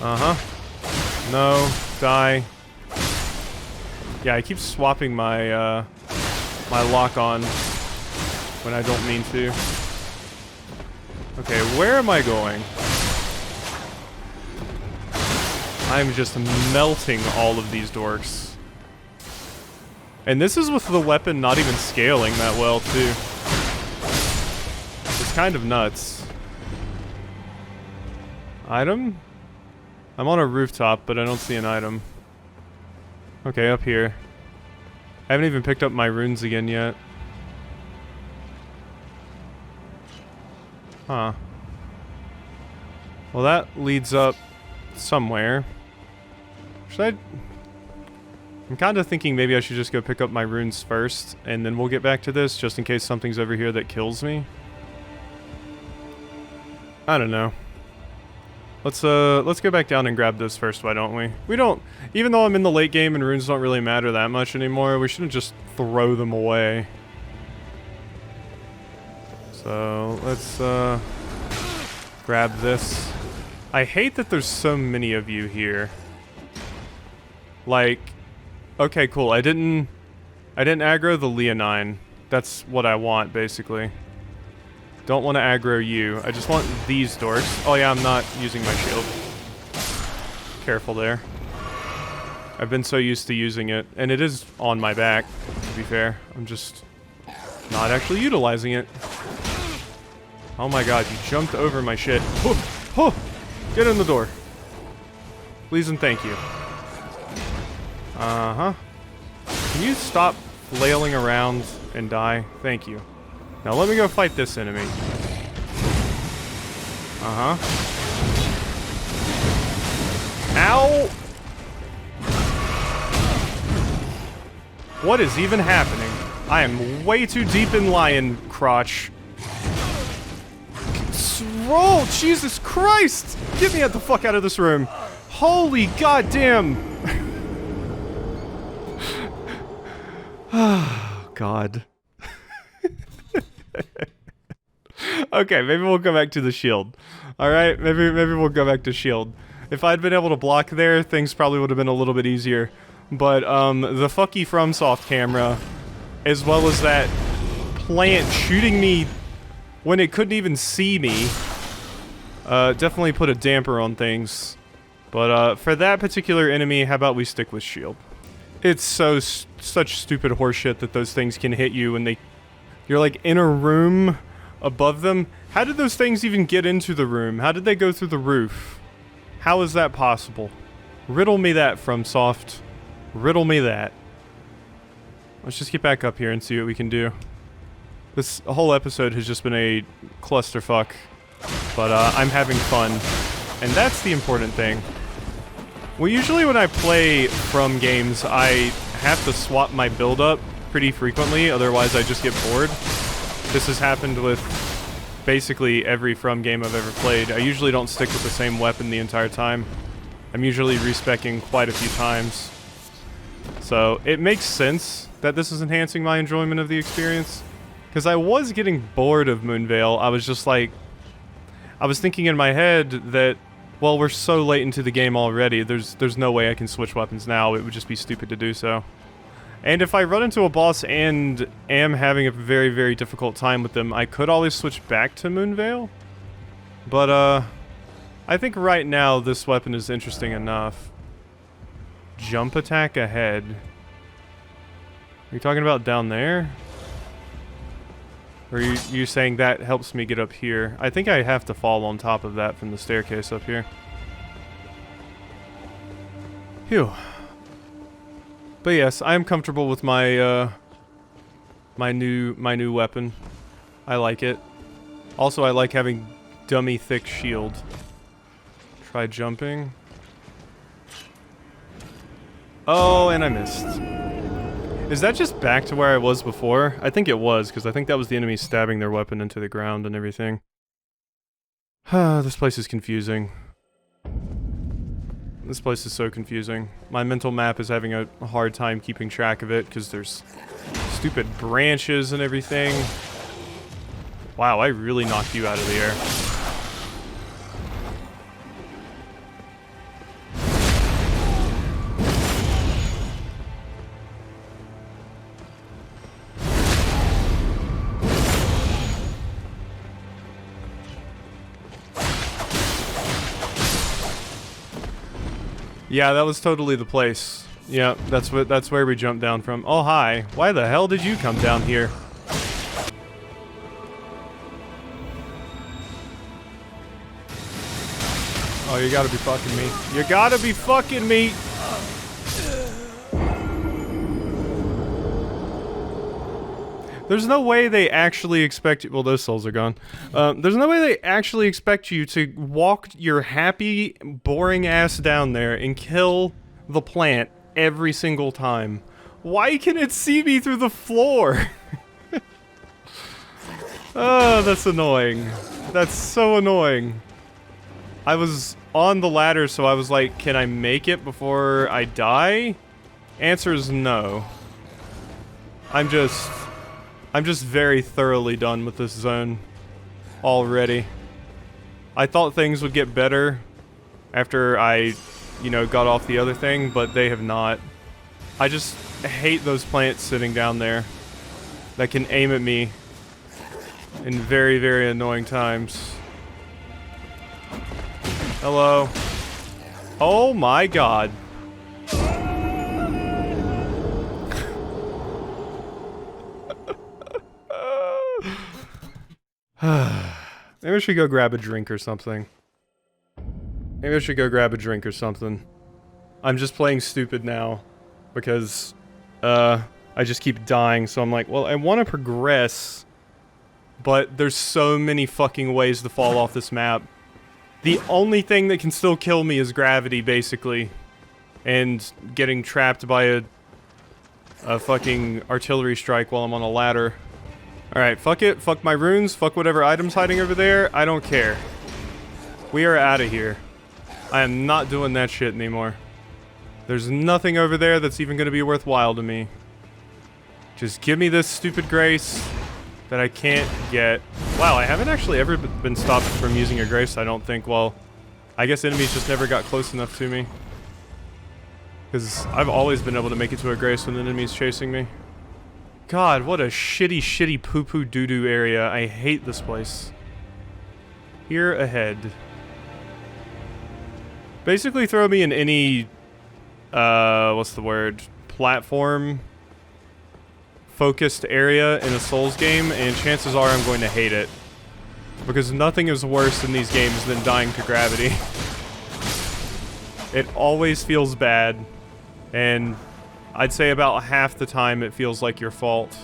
Uh-huh. No. Die. Yeah, I keep swapping my, my lock on when I don't mean to. Okay, where am I going? I'm just melting all of these dorks. And this is with the weapon not even scaling that well, too. It's kind of nuts. Item? I'm on a rooftop, but I don't see an item. Okay, up here. I haven't even picked up my runes again yet. Huh. Well, that leads up somewhere. Should I... I'm kind of thinking maybe I should just go pick up my runes first, and then we'll get back to this, just in case something's over here that kills me. I don't know. Let's go back down and grab this first, why don't we? We don't... Even though I'm in the late game and runes don't really matter that much anymore, we shouldn't just throw them away. So, let's, grab this. I hate that there's so many of you here. Like... Okay, cool. I didn't aggro the Leonine. That's what I want, basically. Don't want to aggro you. I just want these dorks. Oh yeah, I'm not using my shield. Careful there. I've been so used to using it, and it is on my back, to be fair. I'm just not actually utilizing it. Oh my god, you jumped over my shit. Oh, oh, get in the door. Please and thank you. Uh-huh. Can you stop flailing around and die? Thank you. Now let me go fight this enemy. Uh-huh. Ow! What is even happening? I am way too deep in lion crotch. Roll! Jesus Christ! Get me the fuck out of this room. Holy goddamn! Oh, God. Okay, maybe we'll go back to the shield. Alright, maybe we'll go back to shield. If I'd been able to block there, things probably would have been a little bit easier. But, the fucky FromSoft camera, as well as that plant shooting me when it couldn't even see me, definitely put a damper on things. But, for that particular enemy, how about we stick with shield? It's such stupid horseshit that those things can hit you when you're like in a room above them. How did those things even get into the room? How did they go through the roof? How is that possible? Riddle me that, FromSoft. Riddle me that. Let's just get back up here and see what we can do. This whole episode has just been a clusterfuck, but I'm having fun, and that's the important thing. Well, usually when I play From games, I have to swap my build up pretty frequently, otherwise I just get bored. This has happened with basically every From game I've ever played. I usually don't stick with the same weapon the entire time. I'm usually respeccing quite a few times. So it makes sense that this is enhancing my enjoyment of the experience. Because I was getting bored of Moonveil. I was just like... I was thinking in my head that, well, we're so late into the game already, there's no way I can switch weapons now. It would just be stupid to do so. And if I run into a boss and am having a very, very difficult time with them, I could always switch back to Moonveil. But, I think right now this weapon is interesting enough. Jump attack ahead. Are you talking about down there? Or you saying that helps me get up here? I think I have to fall on top of that from the staircase up here. Phew. But yes, I am comfortable with my my new weapon. I like it. Also, I like having dummy thick shield. Try jumping. Oh, and I missed. Is that just back to where I was before? I think it was, because I think that was the enemy stabbing their weapon into the ground and everything. This place is confusing. This place is so confusing. My mental map is having a hard time keeping track of it, because there's stupid branches and everything. Wow, I really knocked you out of the air. Yeah, that was totally the place. Yeah, that's where we jumped down from. Oh, hi. Why the hell did you come down here? Oh, you gotta be fucking me. You gotta be fucking me! There's no way they actually expect you— well, those souls are gone. There's no way they actually expect you to walk your happy, boring ass down there and kill the plant every single time. Why can it see me through the floor? Oh, that's annoying. That's so annoying. I was on the ladder, so I was like, can I make it before I die? Answer is no. I'm just very thoroughly done with this zone already. I thought things would get better after I, you know, got off the other thing, but they have not. I just hate those plants sitting down there that can aim at me in very, very annoying times. Hello. Oh my god. Maybe I should go grab a drink or something. Maybe I should go grab a drink or something. I'm just playing stupid now because I just keep dying, so I'm like, well, I want to progress, but there's so many fucking ways to fall off this map. The only thing that can still kill me is gravity, basically, and getting trapped by a fucking artillery strike while I'm on a ladder. Alright, fuck it. Fuck my runes. Fuck whatever item's hiding over there. I don't care. We are out of here. I am not doing that shit anymore. There's nothing over there that's even going to be worthwhile to me. Just give me this stupid grace that I can't get. Wow, I haven't actually ever been stopped from using a grace, I don't think. Well, I guess enemies just never got close enough to me. Because I've always been able to make it to a grace when an enemy's chasing me. God, what a shitty, shitty poo-poo doo-doo area. I hate this place. Here ahead. Basically throw me in any, what's the word? Platform focused area in a Souls game, and chances are I'm going to hate it. Because nothing is worse in these games than dying to gravity. It always feels bad, and I'd say about half the time it feels like your fault.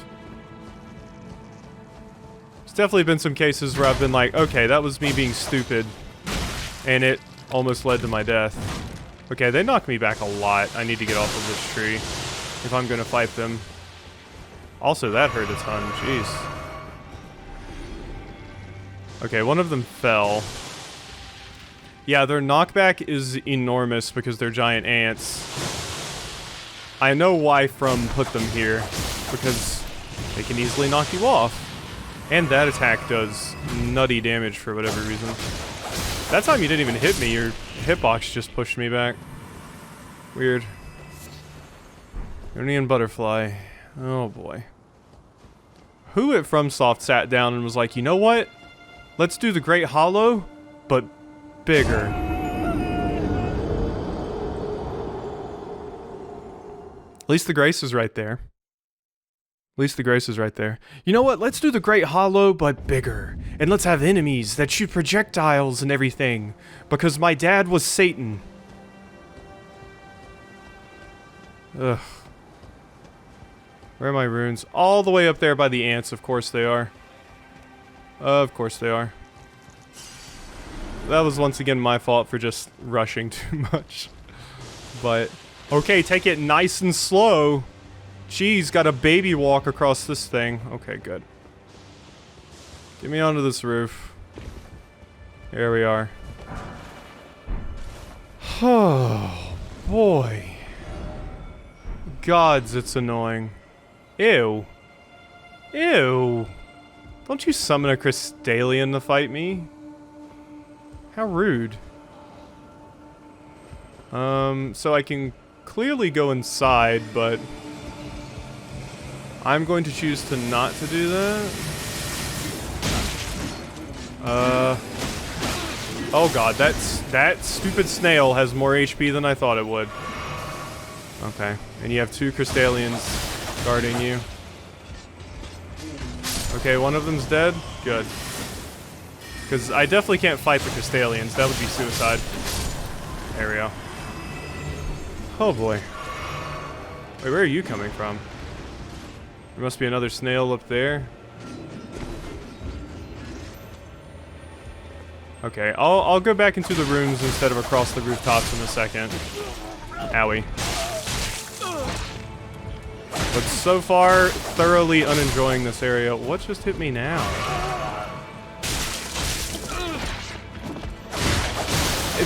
There's definitely been some cases where I've been like, okay, that was me being stupid, and it almost led to my death. Okay, they knocked me back a lot. I need to get off of this tree if I'm gonna fight them. Also, that hurt a ton. Jeez. Okay, one of them fell. Yeah, their knockback is enormous because they're giant ants. I know why From put them here, because they can easily knock you off. And that attack does nutty damage for whatever reason. That time you didn't even hit me, your hitbox just pushed me back. Weird. Iranian butterfly. Oh boy. Who at FromSoft sat down and was like, you know what? Let's do the Great Hollow, but bigger. At least the grace is right there. least the grace is right there. You know what? Let's do the Great Hollow, but bigger. And let's have enemies that shoot projectiles and everything. Because my dad was Satan. Ugh. Where are my runes? All the way up there by the ants, of course they are. Of course they are. That was once again my fault for just rushing too much. But, okay, take it nice and slow. Jeez, got a baby walk across this thing. Okay, good. Get me onto this roof. Here we are. Oh, boy. Gods, it's annoying. Ew. Ew. Don't you summon a Crystallian to fight me? How rude. So I can clearly go inside, but I'm going to choose to not to do that. Oh god, that stupid snail has more HP than I thought it would. Okay, and you have 2 Crystallians guarding you. Okay, one of them's dead. Good. Because I definitely can't fight the Crystallians. That would be suicide. There we go. Oh boy. Wait, where are you coming from? There must be another snail up there. Okay, I'll go back into the rooms instead of across the rooftops in a second. Owie. But so far, thoroughly unenjoying this area. What just hit me now?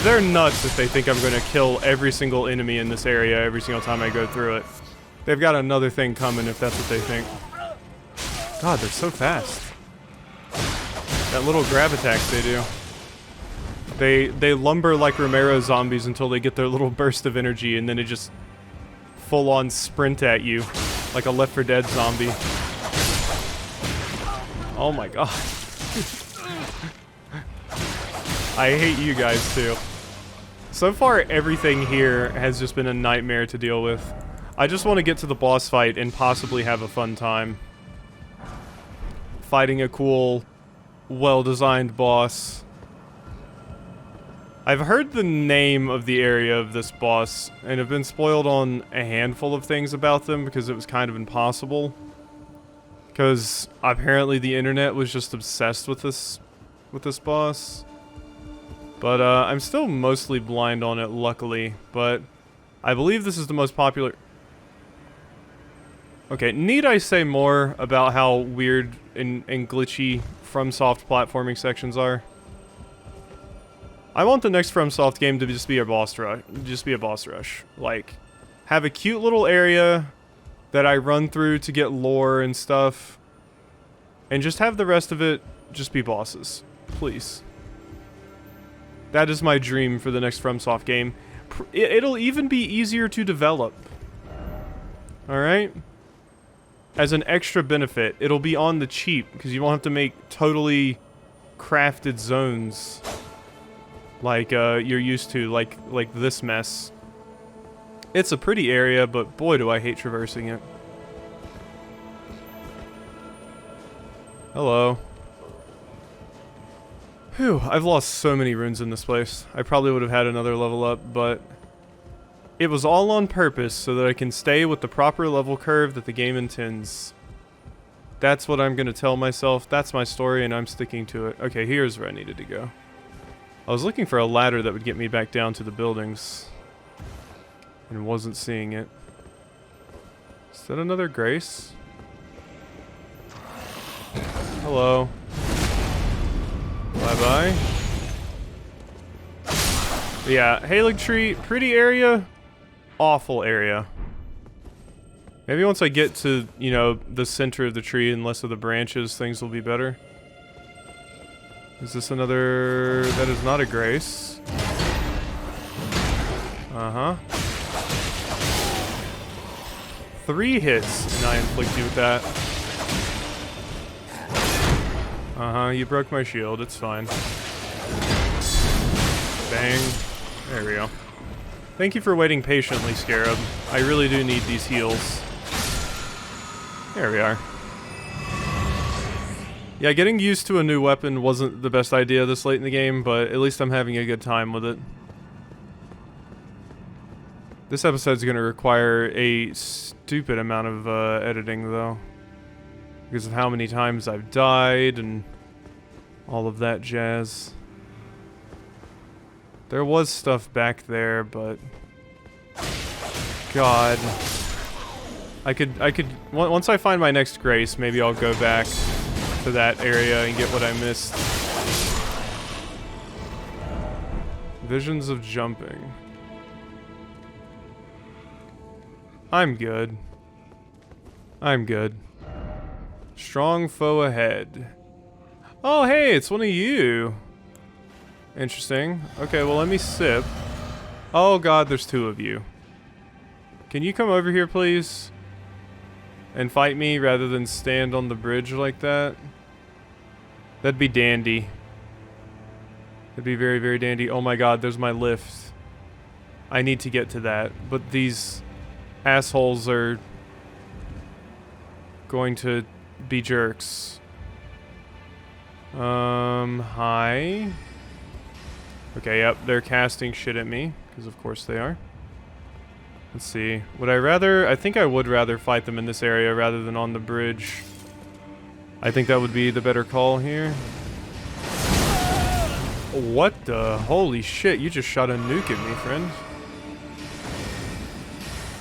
They're nuts if they think I'm going to kill every single enemy in this area every single time I go through it. They've got another thing coming if that's what they think. God, they're so fast. That little grab attacks they do. They lumber like Romero zombies until they get their little burst of energy, and then it just full-on sprint at you like a Left 4 Dead zombie. Oh my god. I hate you guys too. So far, everything here has just been a nightmare to deal with. I just want to get to the boss fight and possibly have a fun time. Fighting a cool, well-designed boss. I've heard the name of the area of this boss, and have been spoiled on a handful of things about them because it was kind of impossible. Because apparently the internet was just obsessed with this boss. But I'm still mostly blind on it, luckily. But I believe this is the most popular... Okay, need I say more about how weird and glitchy FromSoft platforming sections are? I want the next FromSoft game to just be a boss rush. Like, have a cute little area that I run through to get lore and stuff, and just have the rest of it just be bosses. Please. That is my dream for the next FromSoft game. It'll even be easier to develop. Alright? As an extra benefit, it'll be on the cheap, because you won't have to make totally crafted zones like you're used to, like this mess. It's a pretty area, but boy do I hate traversing it. Hello. Whew, I've lost so many runes in this place. I probably would have had another level up, but it was all on purpose so that I can stay with the proper level curve that the game intends. That's what I'm gonna tell myself. That's my story, and I'm sticking to it. Okay, here's where I needed to go. I was looking for a ladder that would get me back down to the buildings, and wasn't seeing it. Is that another Grace? Hello. Bye-bye. Yeah, Haligtree, pretty area, awful area. Maybe once I get to, you know, the center of the tree and less of the branches, things will be better. Is this another... That is not a Grace. Uh-huh. 3 hits, and I inflict you with that. Uh-huh, you broke my shield, it's fine. Bang. There we go. Thank you for waiting patiently, Scarab. I really do need these heals. There we are. Yeah, getting used to a new weapon wasn't the best idea this late in the game, but at least I'm having a good time with it. This episode's gonna require a stupid amount of editing, though. Because of how many times I've died and all of that jazz. There was stuff back there, but... God. I could, once I find my next grace, maybe I'll go back to that area and get what I missed. Visions of jumping. I'm good. I'm good. Strong foe ahead. Oh, hey, it's one of you. Interesting. Okay, well, let me sip. Oh, God, there's two of you. Can you come over here, please? And fight me rather than stand on the bridge like that? That'd be dandy. That'd be very, very dandy. Oh my God, there's my lift. I need to get to that. But these assholes are going to be jerks. Hi. Okay, yep, they're casting shit at me, because of course they are. Let's see. Would I rather... I think I would rather fight them in this area rather than on the bridge. I think that would be the better call here. What the... Holy shit, you just shot a nuke at me, friend.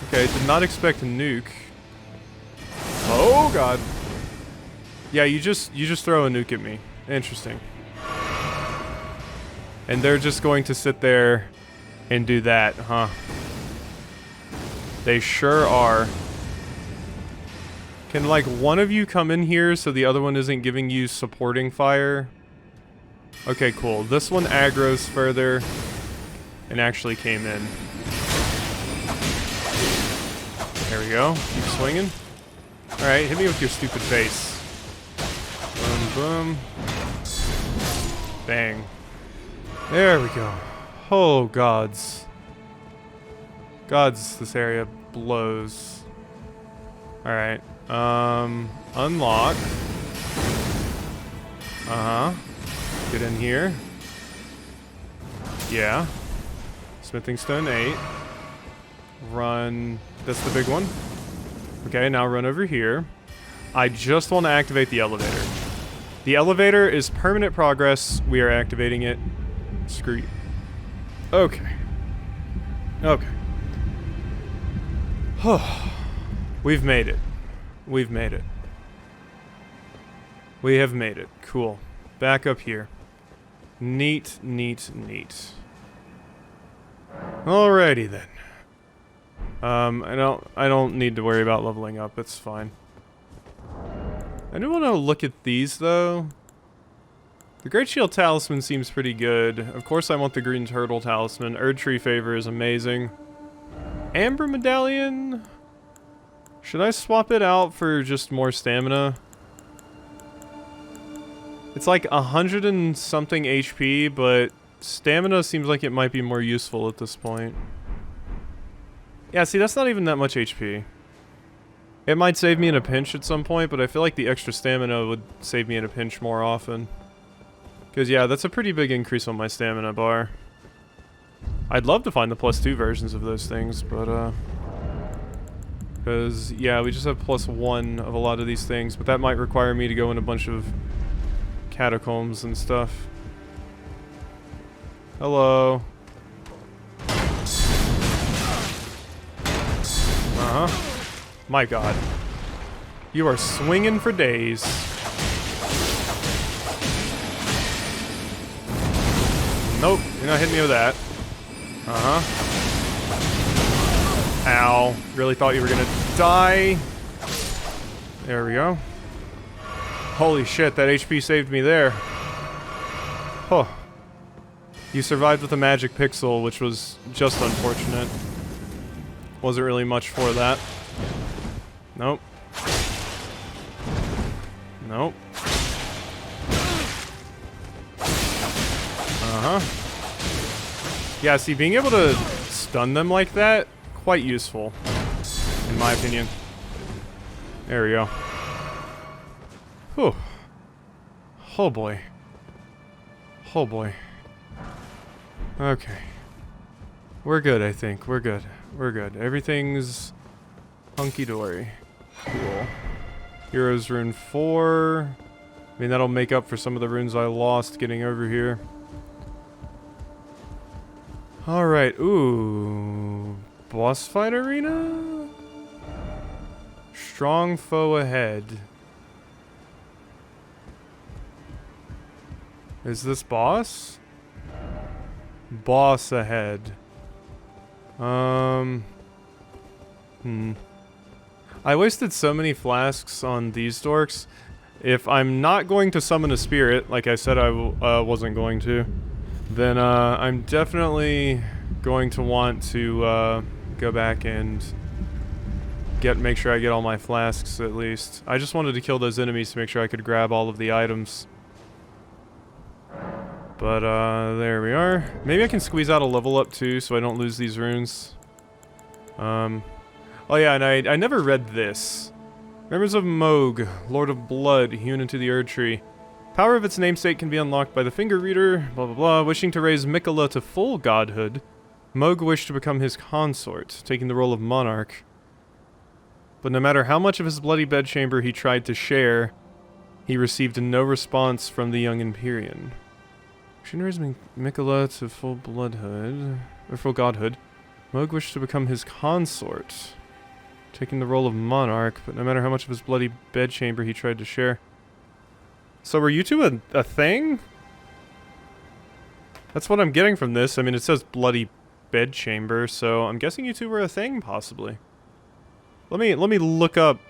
Okay, did not expect a nuke. Oh, God. Yeah, you just throw a nuke at me. Interesting. And they're just going to sit there and do that, huh? They sure are. Can, like, one of you come in here so the other one isn't giving you supporting fire? Okay, cool. This one aggroes further and actually came in. There we go. Keep swinging. Alright, hit me with your stupid face. Boom, boom. Bang. There we go. Oh, gods. Gods, this area blows. Alright. Unlock. Uh-huh. Get in here. Yeah. Smithing stone 8. Run. That's the big one. Okay, now run over here. I just want to activate the elevator. The elevator is permanent progress. We are activating it. Screw you. Okay. Okay. We've made it. We've made it. We have made it. Cool. Back up here. Neat, neat, neat. Alrighty then. I don't need to worry about leveling up. It's fine. I do want to look at these though. The Great Shield Talisman seems pretty good. Of course I want the Green Turtle Talisman. Erdtree Favor is amazing. Amber Medallion? Should I swap it out for just more stamina? It's like 100 and something HP, but stamina seems like it might be more useful at this point. Yeah, see, that's not even that much HP. It might save me in a pinch at some point, but I feel like the extra stamina would save me in a pinch more often. Because, yeah, that's a pretty big increase on my stamina bar. I'd love to find the +2 versions of those things, but, because, yeah, we just have +1 of a lot of these things, but that might require me to go in a bunch of catacombs and stuff. Hello. Uh-huh. My God. You are swinging for days. Nope, you're not hitting me with that. Uh-huh. Ow. Really thought you were gonna die. There we go. Holy shit, that HP saved me there. Huh. You survived with a magic pixel, which was just unfortunate. Wasn't really much for that. Nope. Nope. Uh-huh. Yeah, see, being able to stun them like that, quite useful, in my opinion. There we go. Whew. Oh boy. Oh boy. Okay. We're good, I think. We're good. We're good. Everything's hunky-dory. Cool. Heroes rune 4. I mean, that'll make up for some of the runes I lost getting over here. Alright, ooh. Boss fight arena? Strong foe ahead. Is this boss? Boss ahead. I wasted so many flasks on these dorks. If I'm not going to summon a spirit, like I said I wasn't going to, then I'm definitely going to want to go back and make sure I get all my flasks at least. I just wanted to kill those enemies to make sure I could grab all of the items. But there we are. Maybe I can squeeze out a level up too so I don't lose these runes. Oh yeah, and I never read this. Members of Moog, Lord of Blood, hewn into the Erd Tree. Power of its namesake can be unlocked by the finger reader, blah blah blah. Wishing to raise Mikola to full godhood, Moog wished to become his consort, taking the role of monarch. But no matter how much of his bloody bedchamber he tried to share, he received no response from the young Empyrean. Wishing to raise Mikola to full godhood, Moog wished to become his consort, taking the role of monarch, but no matter how much of his bloody bedchamber he tried to share. So were you two a thing? That's what I'm getting from this. I mean, it says bloody bedchamber, so I'm guessing you two were a thing, possibly. Let me look up.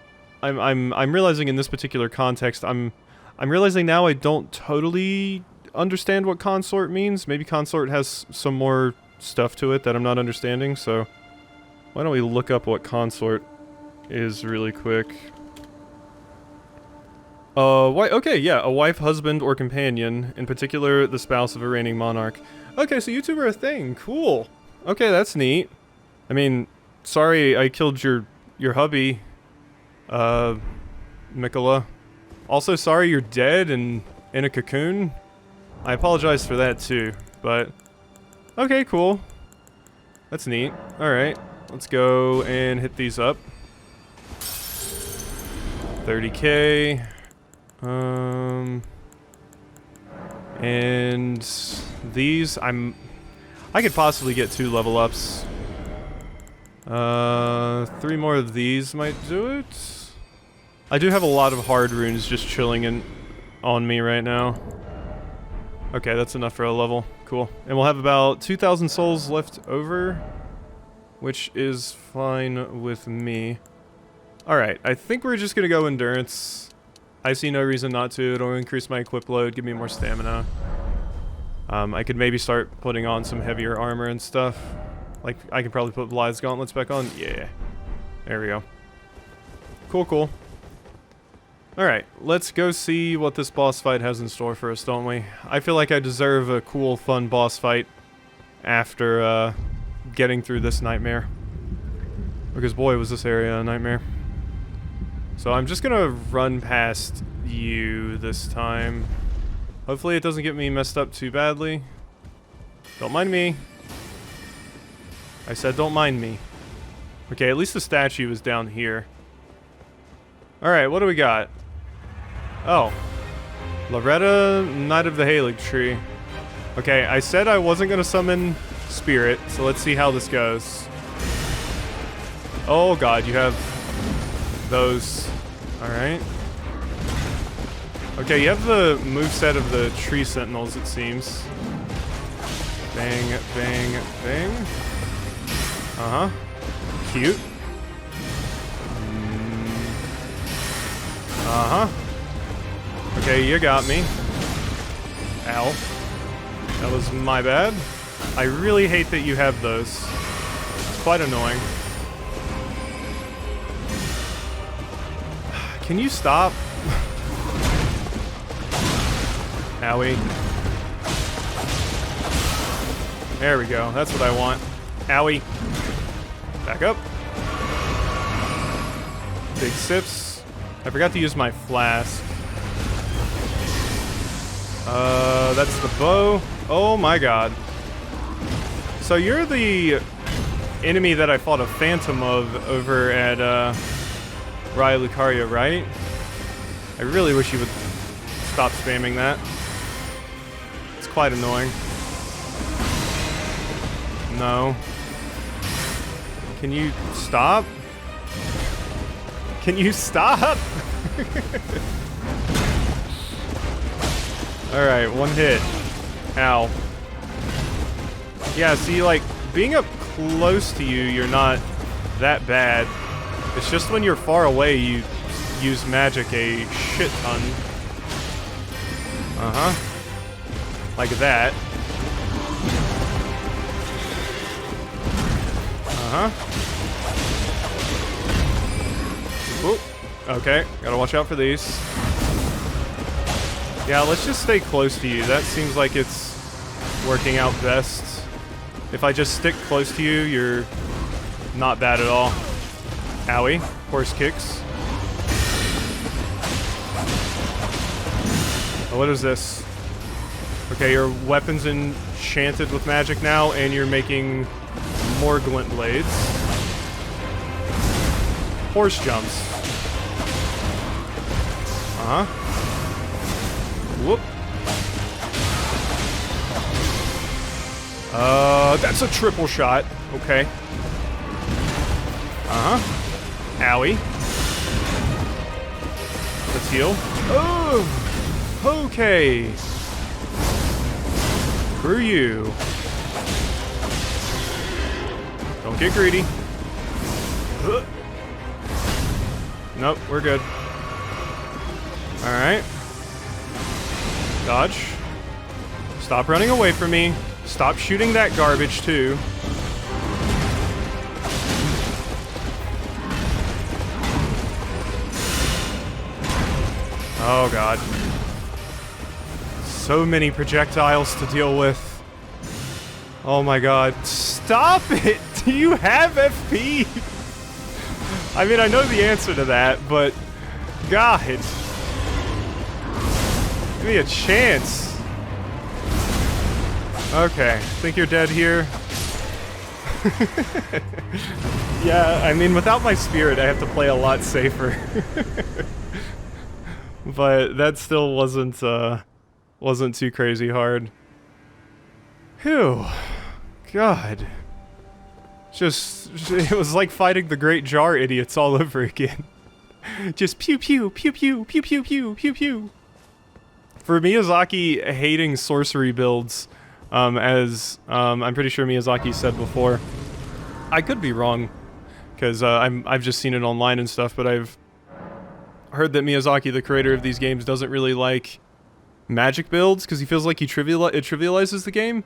I'm realizing in this particular context, I'm realizing now I don't totally understand what consort means. Maybe consort has some more stuff to it that I'm not understanding, so why don't we look up what consort is really quick. Okay, yeah, a wife, husband, or companion, in particular the spouse of a reigning monarch. Okay, so you two are a thing, cool. Okay, that's neat. I mean, sorry I killed your hubby, Mikola. Also, sorry you're dead and in a cocoon. I apologize for that too, but okay, cool. That's neat. Alright, let's go and hit these up. 30k. And these, I could possibly get 2 level ups. 3 more of these might do it. I do have a lot of hard runes just chilling on me right now. Okay, that's enough for a level. Cool. And we'll have about 2,000 souls left over, which is fine with me. Alright, I think we're just gonna go endurance. I see no reason not to. It'll increase my equip load, give me more stamina. I could maybe start putting on some heavier armor and stuff. Like, I could probably put Blythe's gauntlets back on. Yeah. There we go. Cool, cool. Alright, let's go see what this boss fight has in store for us, don't we? I feel like I deserve a cool, fun boss fight after getting through this nightmare. Because boy, was this area a nightmare. So I'm just gonna run past you this time. Hopefully it doesn't get me messed up too badly. Don't mind me. I said don't mind me. Okay, at least the statue is down here. Alright, what do we got? Oh. Loretta, Knight of the Haligtree. Okay, I said I wasn't gonna summon Spirit, so let's see how this goes. Oh god, you have those. Alright. Okay, you have the moveset of the tree sentinels, it seems. Bang, bang, bang. Uh-huh. Cute. Uh-huh. Okay, you got me. Ow. That was my bad. I really hate that you have those. It's quite annoying. Can you stop? Owie. There we go. That's what I want. Owie. Back up. Big sips. I forgot to use my flask. That's the bow. Oh my god. So you're the enemy that I fought a phantom of over at, Raya Lucaria, right? I really wish you would stop spamming that. It's quite annoying. No. Can you stop? Can you stop? Alright, one hit. Ow. Yeah, see, like, being up close to you, you're not that bad. It's just when you're far away, you use magic a shit ton. Uh-huh. Like that. Uh-huh. Whoop. Okay, gotta watch out for these. Yeah, let's just stay close to you. That seems like it's working out best. If I just stick close to you, you're not bad at all. Owie. Horse kicks. Oh, what is this? Okay, your weapon's enchanted with magic now, and you're making more glint blades. Horse jumps. Uh-huh. Whoop. That's a triple shot. Okay. Uh-huh. Owie. Let's heal. Oh! Okay. Screw you. Don't get greedy. Nope, we're good. Alright. Dodge. Stop running away from me. Stop shooting that garbage, too. Oh, God. So many projectiles to deal with. Oh, my God. Stop it! Do you have FP? I mean, I know the answer to that, but... God. Give me a chance. Okay, think you're dead here? Yeah, I mean, without my spirit, I have to play a lot safer. But that still wasn't too crazy hard. Phew. God. It was like fighting the Great Jar idiots all over again. Just pew pew, pew pew, pew pew pew, pew pew. For Miyazaki hating sorcery builds, as I'm pretty sure Miyazaki said before. I could be wrong, because I've just seen it online and stuff, but I've heard that Miyazaki, the creator of these games, doesn't really like magic builds, because he feels like it trivializes the game.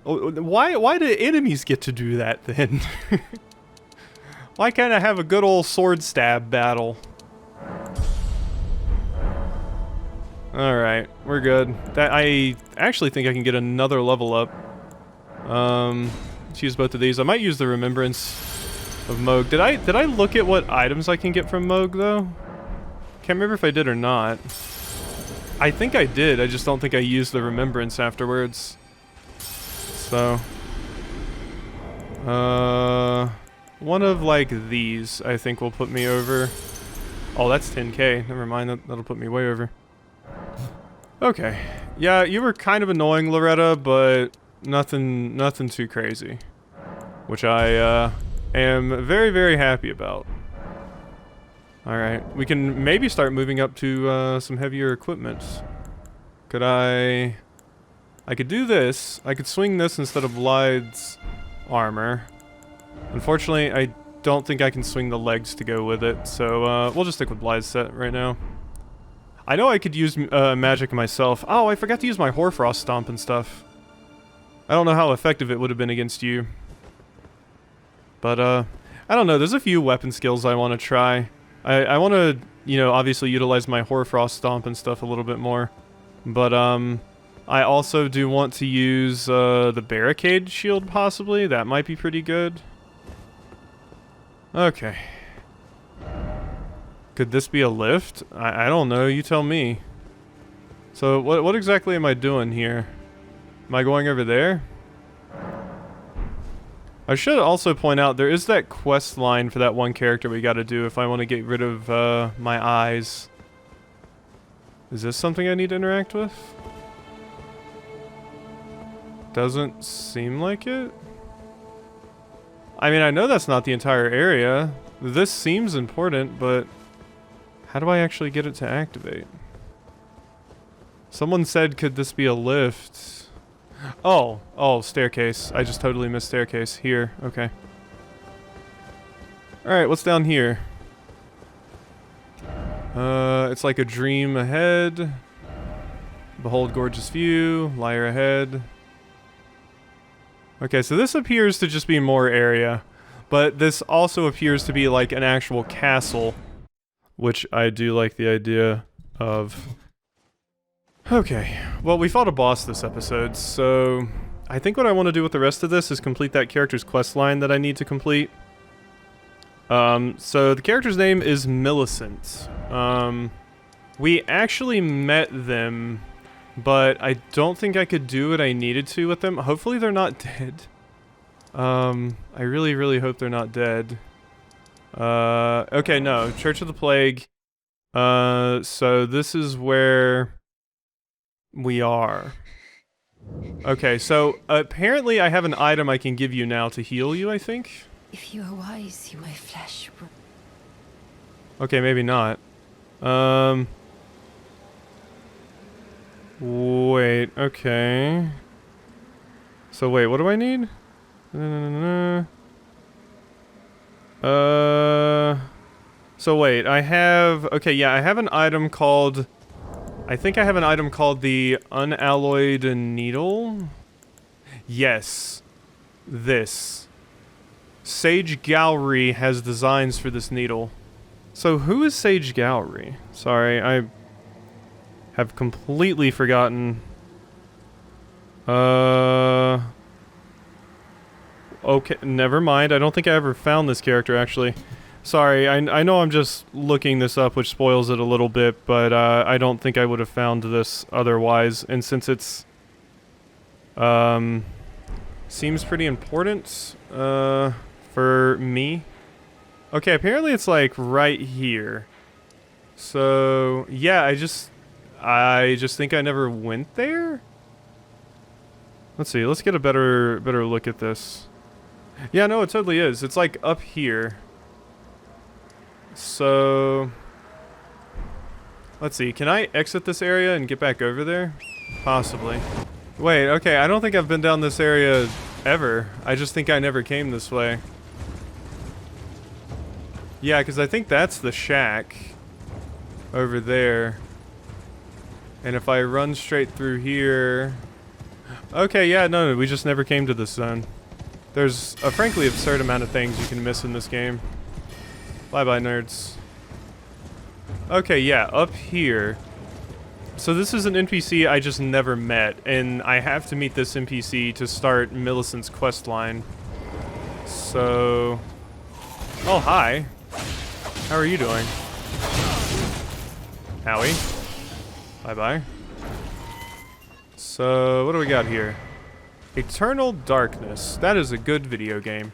Why do enemies get to do that, then? Why can't I have a good old sword stab battle? Alright, we're good. I actually think I can get another level up. Let's use both of these. I might use the Remembrance of Moog. Did I look at what items I can get from Moog, though? Can't remember if I did or not. I think I did, I just don't think I used the Remembrance afterwards. So... one of, like, these, I think, will put me over. Oh, that's 10k. Never mind, that'll put me way over. Okay. Yeah, you were kind of annoying, Loretta, but nothing too crazy. Which I, am very, very happy about. Alright, we can maybe start moving up to, some heavier equipment. Could I could do this. I could swing this instead of Blythe's armor. Unfortunately, I don't think I can swing the legs to go with it, so, we'll just stick with Blythe's set right now. I know I could use magic myself. Oh, I forgot to use my Hoarfrost Stomp and stuff. I don't know how effective it would have been against you. But, I don't know. There's a few weapon skills I want to try. I want to, you know, obviously utilize my Hoarfrost Stomp and stuff a little bit more. But, I also do want to use, the Barricade Shield, possibly. That might be pretty good. Okay. Could this be a lift? I don't know. You tell me. So what exactly am I doing here? Am I going over there? I should also point out there is that quest line for that one character we gotta do if I want to get rid of my eyes. Is this something I need to interact with? Doesn't seem like it. I mean, I know that's not the entire area. This seems important, but how do I actually get it to activate? Someone said, could this be a lift? Oh, staircase. I just totally missed staircase. Here, okay. Alright, what's down here? It's like a dream ahead. Behold gorgeous view. Liar ahead. Okay, so this appears to just be more area. But this also appears to be like an actual castle. Which I do like the idea of. Okay, well we fought a boss this episode, so I think what I want to do with the rest of this is complete that character's quest line that I need to complete. So the character's name is Millicent. We actually met them, but I don't think I could do what I needed to with them. Hopefully they're not dead. I really, really hope they're not dead. Okay, no, Church of the Plague. So this is where we are. Okay, so apparently I have an item I can give you now to heal you, I think. If you are wise, my flesh will... Okay, maybe not. Wait, okay. So wait, what do I need? So wait, I have... Okay, yeah, I have an item called... I think I have an item called the Unalloyed Needle. Yes. This. Sage Gallery has designs for this needle. So who is Sage Gallery? Sorry, I have completely forgotten. Okay, never mind. I don't think I ever found this character, actually. Sorry, I know I'm just looking this up, which spoils it a little bit, but I don't think I would have found this otherwise. And since it's seems pretty important for me. Okay, apparently it's like right here. So yeah, I just think I never went there. Let's see. Let's get a better look at this. Yeah, no, it totally is. It's like up here. So, let's see, can I exit this area and get back over there? Possibly. Wait, okay, I don't think I've been down this area ever. I just think I never came this way. Yeah, because I think that's the shack over there. And if I run straight through here... Okay, yeah, no, we just never came to this zone. There's a frankly absurd amount of things you can miss in this game. Bye-bye, nerds. Okay, yeah, up here. So this is an NPC I just never met, and I have to meet this NPC to start Millicent's quest line. So... Oh, hi. How are you doing? Howie. Bye-bye. So, what do we got here? Eternal Darkness. That is a good video game.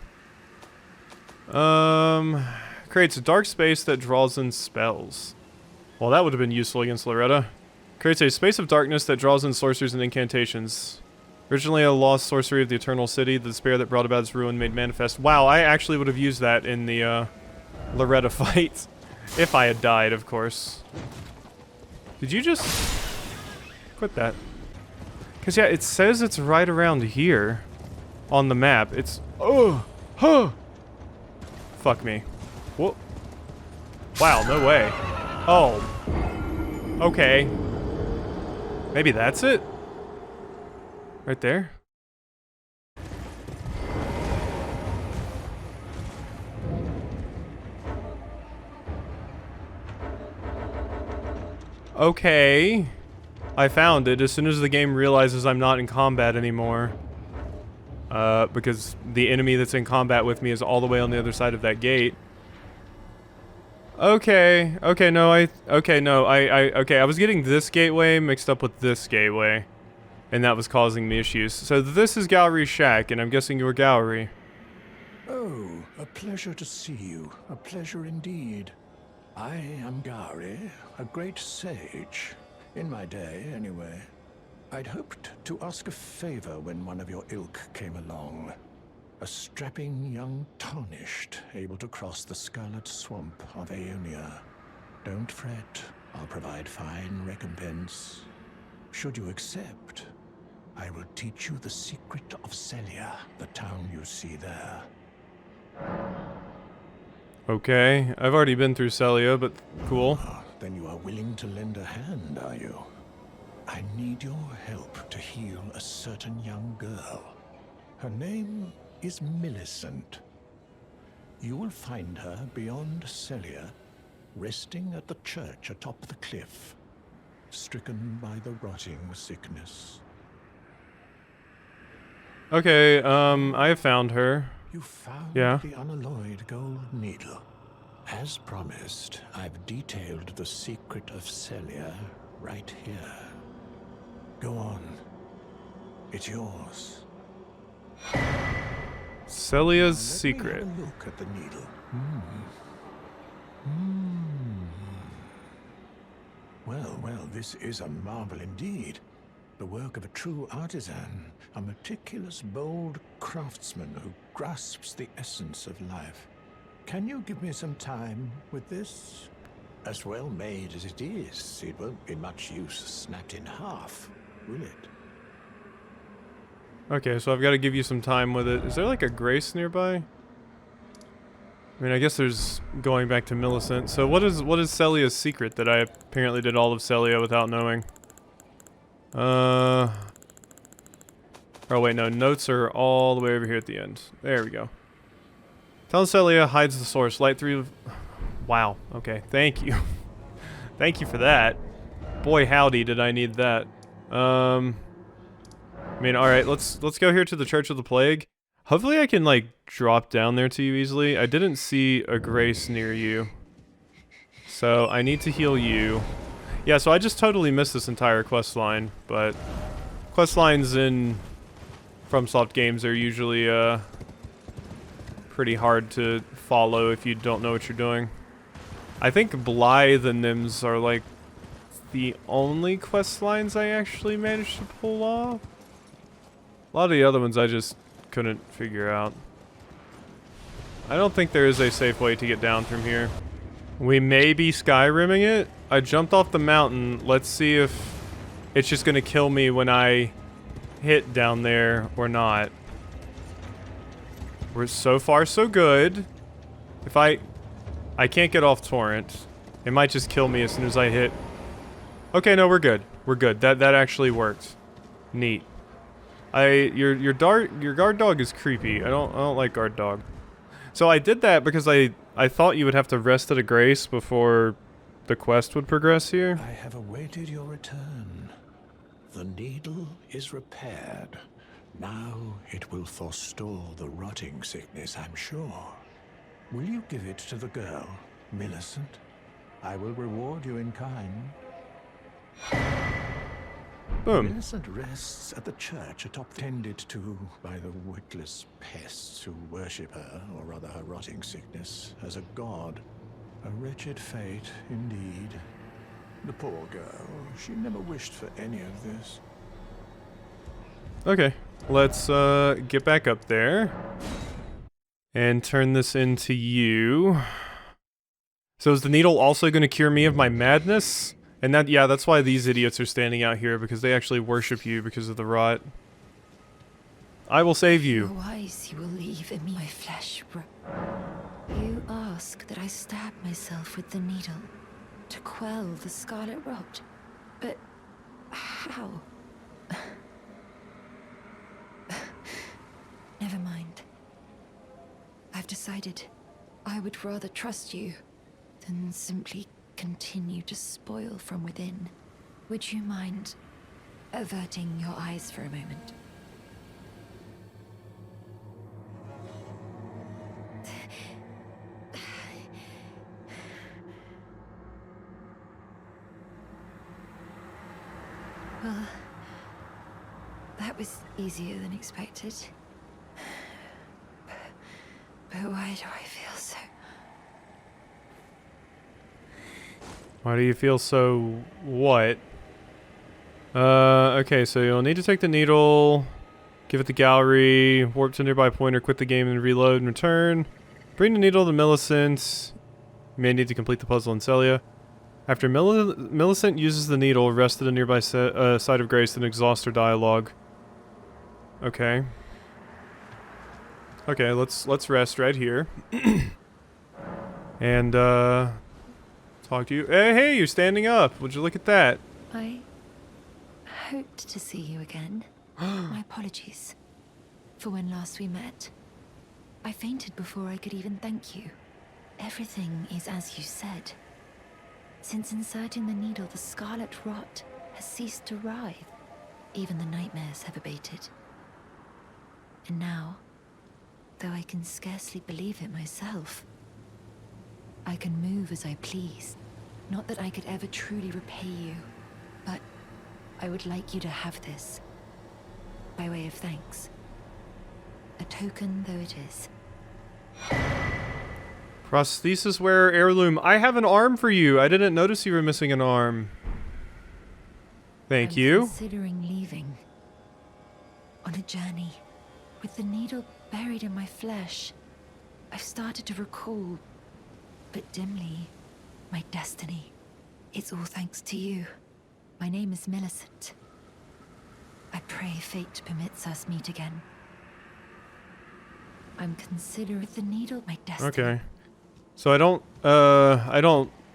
Creates a dark space that draws in spells. Well, that would have been useful against Loretta. Creates a space of darkness that draws in sorceries and incantations. Originally a lost sorcery of the Eternal City, the despair that brought about its ruin made manifest. Wow, I actually would have used that in the Loretta fight. If I had died, of course. Did you just... Quit that. Because, yeah, it says it's right around here. On the map. It's... Oh! Huh! Fuck me. Whoa. Wow, no way. Oh. Okay. Maybe that's it? Right there? Okay. I found it as soon as the game realizes I'm not in combat anymore. Because the enemy that's in combat with me is all the way on the other side of that gate. Okay, okay, no, I was getting this gateway mixed up with this gateway, and that was causing me issues. So this is Gallery Shack, and I'm guessing you were Gallery. Oh, a pleasure to see you. A pleasure indeed. I am Gari, a great sage. In my day, anyway. I'd hoped to ask a favor when one of your ilk came along. A strapping young Tarnished, able to cross the scarlet swamp of Aeonia. Don't fret, I'll provide fine recompense. Should you accept, I will teach you the secret of Celia, the town you see there. Okay, I've already been through Celia, but cool. Then you are willing to lend a hand, are you? I need your help to heal a certain young girl. Her name is Millicent. You will find her beyond Celia, resting at the church atop the cliff, stricken by the rotting sickness. Okay, I have found her. You found Yeah. the unalloyed gold needle. As promised, I've detailed the secret of Celia right here. Go on. It's yours. Celia's Let secret. me have a look at the needle. Well, this is a marvel indeed. The work of a true artisan, a meticulous, bold craftsman who grasps the essence of life. Can you give me some time with this? As well made as it is, it won't be much use snapped in half, will it? Okay, so I've got to give you some time with it. Is there like a grace nearby? I mean, I guess there's going back to Millicent. So what is Celia's secret that I apparently did all of Celia without knowing? Oh wait, no, notes are all the way over here at the end. There we go. Tell Celia hides the source. Light through. Wow. Okay. Thank you. Thank you for that. Boy, howdy, did I need that. I mean, all right. Let's go here to the Church of the Plague. Hopefully, I can like drop down there to you easily. I didn't see a grace near you, so I need to heal you. Yeah. So I just totally missed this entire quest line, but quest lines in FromSoft games are usually pretty hard to follow if you don't know what you're doing. I think Blythe and Nims are like the only quest lines I actually managed to pull off. A lot of the other ones I just couldn't figure out. I don't think there is a safe way to get down from here. We may be Skyrimming it. I jumped off the mountain. Let's see if it's just gonna kill me when I hit down there or not. We're so far so good. If I can't get off Torrent. It might just kill me as soon as I hit. Okay, no, we're good. We're good. That actually worked. Neat. Your guard dog is creepy. I don't like guard dog. So I did that because I thought you would have to rest at a grace before the quest would progress here. I have awaited your return. The needle is repaired. Now it will forestall the rotting sickness, I'm sure. Will you give it to the girl, Millicent? I will reward you in kind. Boom. Millicent rests at the church atop, tended to by the witless pests who worship her, or rather her rotting sickness, as a god. A wretched fate, indeed. The poor girl, she never wished for any of this. Okay, let's get back up there and turn this into you. So is the needle also going to cure me of my madness? And that, yeah, that's why these idiots are standing out here, because they actually worship you because of the rot. I will save you. Your eyes you will leave in me, my flesh. You ask that I stab myself with the needle to quell the scarlet rot, but how? Never mind. I've decided I would rather trust you than simply continue to spoil from within. Would you mind averting your eyes for a moment? Well, that was easier than expected. But why do I feel so... Why do you feel so... what? Okay, so you'll need to take the needle, give it the gallery, warp to a nearby point or quit the game and reload and return. Bring the needle to Millicent. You may need to complete the puzzle in Celia. After Millicent uses the needle, rest at a nearby site of grace and exhaust her dialogue. Okay. Okay, let's rest right here. And talk to you. Hey, you're standing up. Would you look at that? I hoped to see you again. My apologies for when last we met. I fainted before I could even thank you. Everything is as you said. Since inserting the needle, the scarlet rot has ceased to writhe. Even the nightmares have abated. And now, though I can scarcely believe it myself, I can move as I please. Not that I could ever truly repay you, but I would like you to have this, by way of thanks. A token though it is. Prosthesis wearer heirloom. I have an arm for you. I didn't notice you were missing an arm. Thank I'm you. Considering leaving. On a journey. With the needle buried in my flesh, I've started to recall, but dimly, my destiny. It's all thanks to you. My name is Millicent. I pray fate permits us meet again. I'm considering with the needle my destiny. Okay. So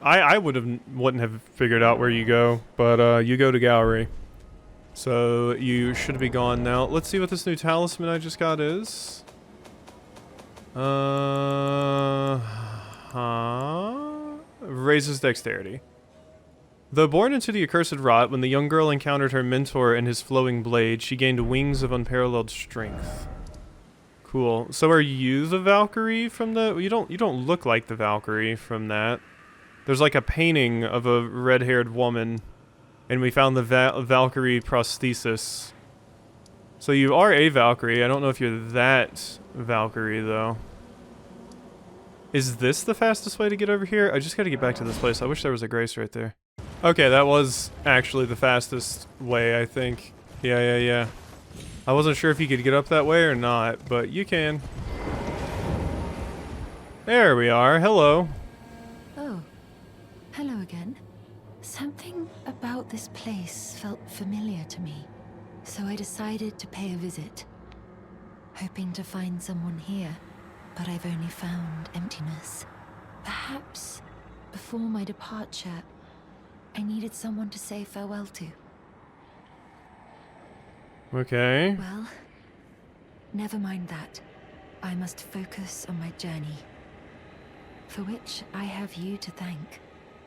I wouldn't have figured out where you go, but you go to gallery. So you should be gone now. Let's see what this new talisman I just got is. Raises dexterity. Though born into the accursed rot, when the young girl encountered her mentor and his flowing blade, she gained wings of unparalleled strength. Cool. So are you the Valkyrie from the... You don't look like the Valkyrie from that. There's like a painting of a red-haired woman, and we found the Valkyrie prosthesis. So you are a Valkyrie. I don't know if you're that Valkyrie, though. Is this the fastest way to get over here? I just gotta get back to this place. I wish there was a grace right there. Okay, that was actually the fastest way, I think. Yeah. I wasn't sure if you could get up that way or not, but you can. There we are. Hello. Oh, hello again. Something about this place felt familiar to me, so I decided to pay a visit. Hoping to find someone here, but I've only found emptiness. Perhaps, before my departure, I needed someone to say farewell to. Okay. Well, never mind that. I must focus on my journey, for which I have you to thank.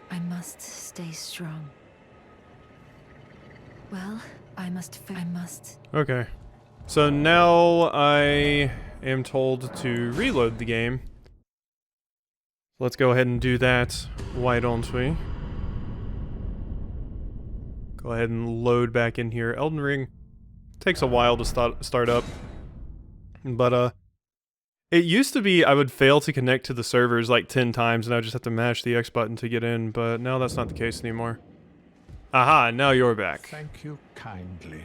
I must stay strong. Well, I must. Okay. So now I am told to reload the game. Let's go ahead and do that. Why don't we? Go ahead and load back in here. Elden Ring takes a while to start up. But, it used to be I would fail to connect to the servers like 10 times and I would just have to mash the X button to get in, but now that's not the case anymore. Aha, now you're back. Thank you kindly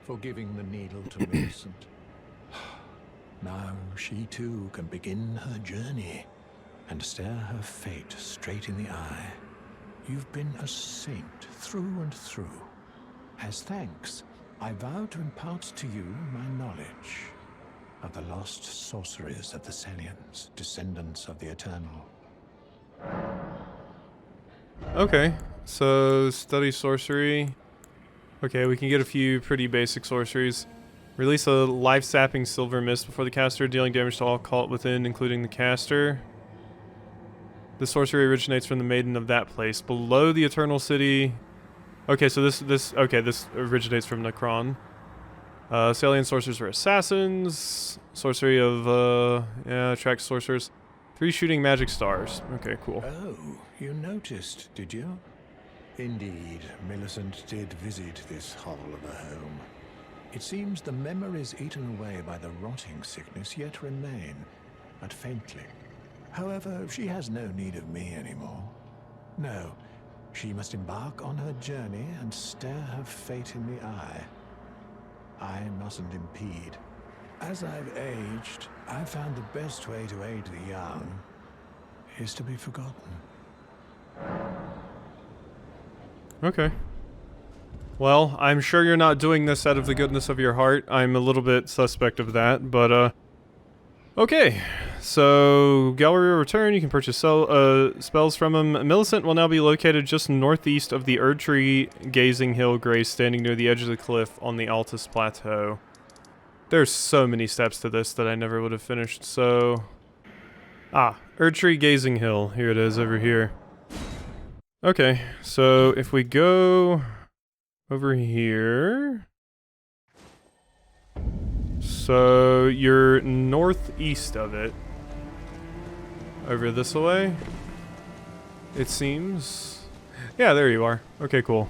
for giving the needle to Millicent. Now she too can begin her journey and stare her fate straight in the eye. You've been a saint through and through. As thanks, I vow to impart to you my knowledge of the lost sorceries of the Celians, descendants of the Eternal. Okay, so study sorcery. Okay, we can get a few pretty basic sorceries. Release a life-sapping silver mist before the caster, dealing damage to all caught within, including the caster. The sorcery originates from the maiden of that place, below the Eternal City. Okay, so this originates from Necron. Celian sorcerers are assassins. Sorcery of, attracts sorcerers. 3 shooting magic stars. Okay, cool. Oh, you noticed, did you? Indeed, Millicent did visit this hovel of a home. It seems the memories eaten away by the rotting sickness yet remain, but faintly. However, she has no need of me anymore. No, she must embark on her journey and stare her fate in the eye. I mustn't impede. As I've aged, I've found the best way to aid the young is to be forgotten. Okay. Well, I'm sure you're not doing this out of the goodness of your heart. I'm a little bit suspect of that, but, okay. So, Gallery will return. You can purchase spells from him. Millicent will now be located just northeast of the Erdtree Gazing Hill Grace, standing near the edge of the cliff on the Altus Plateau. There's so many steps to this that I never would have finished, so... Erdtree Gazing Hill. Here it is, over here. Okay, so if we go over here... So, you're northeast of it. Over this way, it seems. Yeah, there you are. Okay, cool.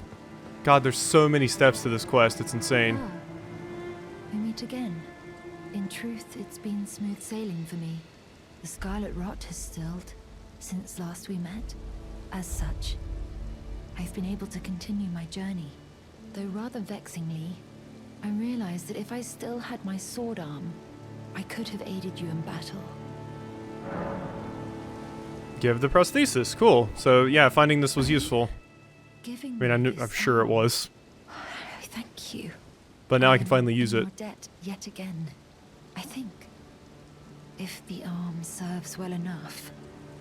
God, there's so many steps to this quest, it's insane. Ah, we meet again. In truth, it's been smooth sailing for me. The scarlet rot has stilled since last we met. As such, I've been able to continue my journey. Though rather vexingly, I realized that if I still had my sword arm, I could have aided you in battle. Give the prosthesis. Cool. So, yeah, finding this was useful. Giving I'm sure it was. Thank you. But now I can finally use it. Your debt yet again. I think if the arm serves well enough,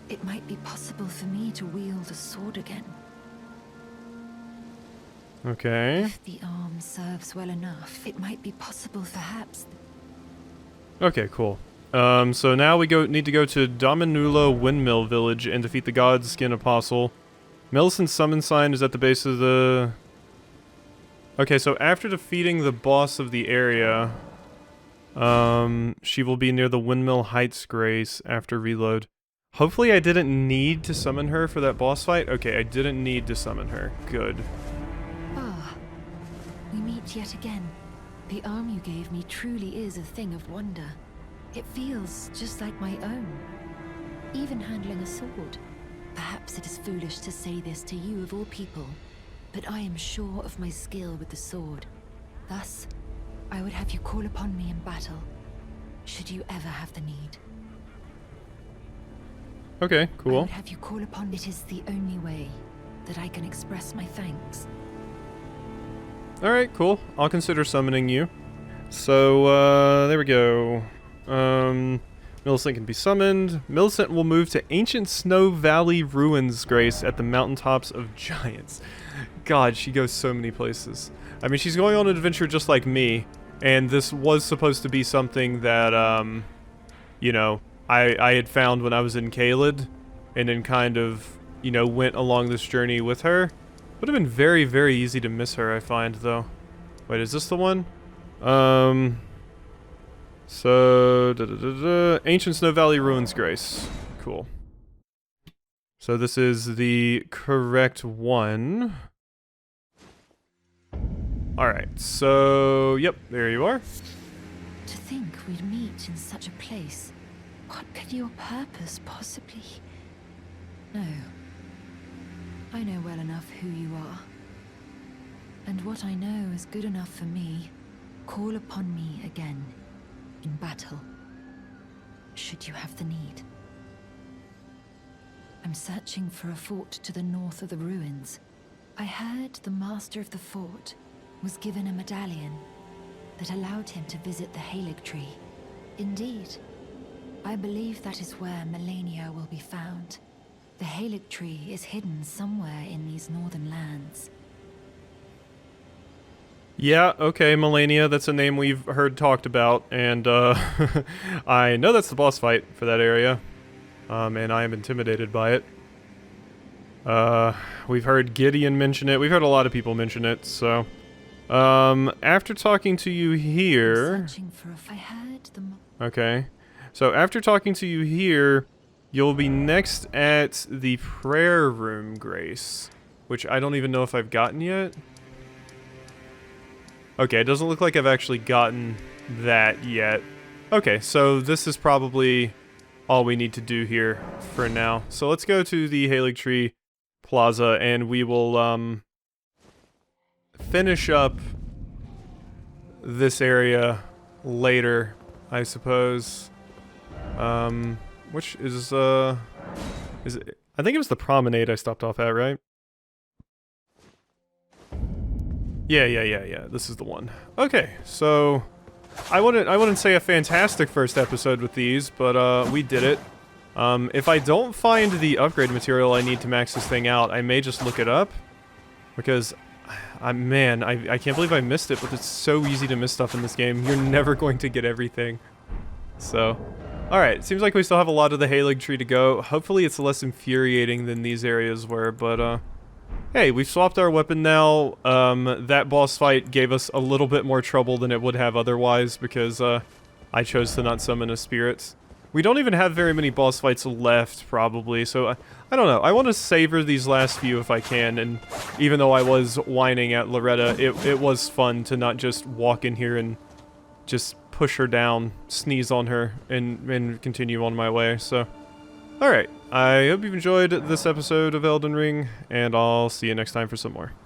it might be possible for me to wield a sword again. Okay. If the arm serves well enough, it might be possible perhaps. Okay, cool. So now we need to go to Dominula Windmill Village and defeat the Godskin Apostle. Millicent's summon sign is at the base of the... Okay, so after defeating the boss of the area, she will be near the Windmill Heights Grace after reload. Hopefully I didn't need to summon her for that boss fight. Okay, I didn't need to summon her. Good. Ah, we meet yet again. The arm you gave me truly is a thing of wonder. It feels just like my own. Even handling a sword. Perhaps it is foolish to say this to you of all people, but I am sure of my skill with the sword. Thus, I would have you call upon me in battle, should you ever have the need. Okay, I cool. would have you call upon. It is the only way that I can express my thanks. Alright, cool. I'll consider summoning you. So, there we go. Millicent can be summoned. Millicent will move to Ancient Snow Valley Ruins Grace at the Mountaintops of Giants. God, she goes so many places. I mean, she's going on an adventure just like me, and this was supposed to be something that, you know, I had found when I was in Caelid, and then kind of, you know, went along this journey with her. Would have been very, very easy to miss her, I find, though. Wait, is this the one? So, Ancient Snow Valley Ruins Grace. Cool. So this is the correct one. Alright, so, yep, there you are. To think we'd meet in such a place. What could your purpose possibly... No. I know well enough who you are. And what I know is good enough for me. Call upon me again. In battle. Should you have the need. I'm searching for a fort to the north of the ruins. I heard the master of the fort was given a medallion that allowed him to visit the Haligtree. Indeed, I believe that is where Melania will be found. The Haligtree is hidden somewhere in these northern lands. Yeah, okay, Melania, that's a name we've heard talked about, and, I know that's the boss fight for that area, and I am intimidated by it. We've heard Gideon mention it, we've heard a lot of people mention it, so... after talking to you here... Okay. So after talking to you here, you'll be next at the prayer room, Grace. which I don't even know if I've gotten yet. Okay, it doesn't look like I've actually gotten that yet. Okay, so this is probably all we need to do here for now. So let's go to the Haligtree Plaza, and we will finish up this area later, I suppose. Which is it, I think it was the promenade I stopped off at, right? Yeah. This is the one. Okay, so I wouldn't say a fantastic first episode with these, but we did it. If I don't find the upgrade material I need to max this thing out, I may just look it up, because man, I can't believe I missed it, but it's so easy to miss stuff in this game. You're never going to get everything. So, alright, seems like we still have a lot of the Haligtree to go. Hopefully it's less infuriating than these areas were, but hey, we've swapped our weapon now. That boss fight gave us a little bit more trouble than it would have otherwise, because I chose to not summon a spirit. We don't even have very many boss fights left, probably, so I don't know. I want to savor these last few if I can, and even though I was whining at Loretta, it was fun to not just walk in here and just push her down, sneeze on her, and continue on my way, so... Alright, I hope you've enjoyed this episode of Elden Ring, and I'll see you next time for some more.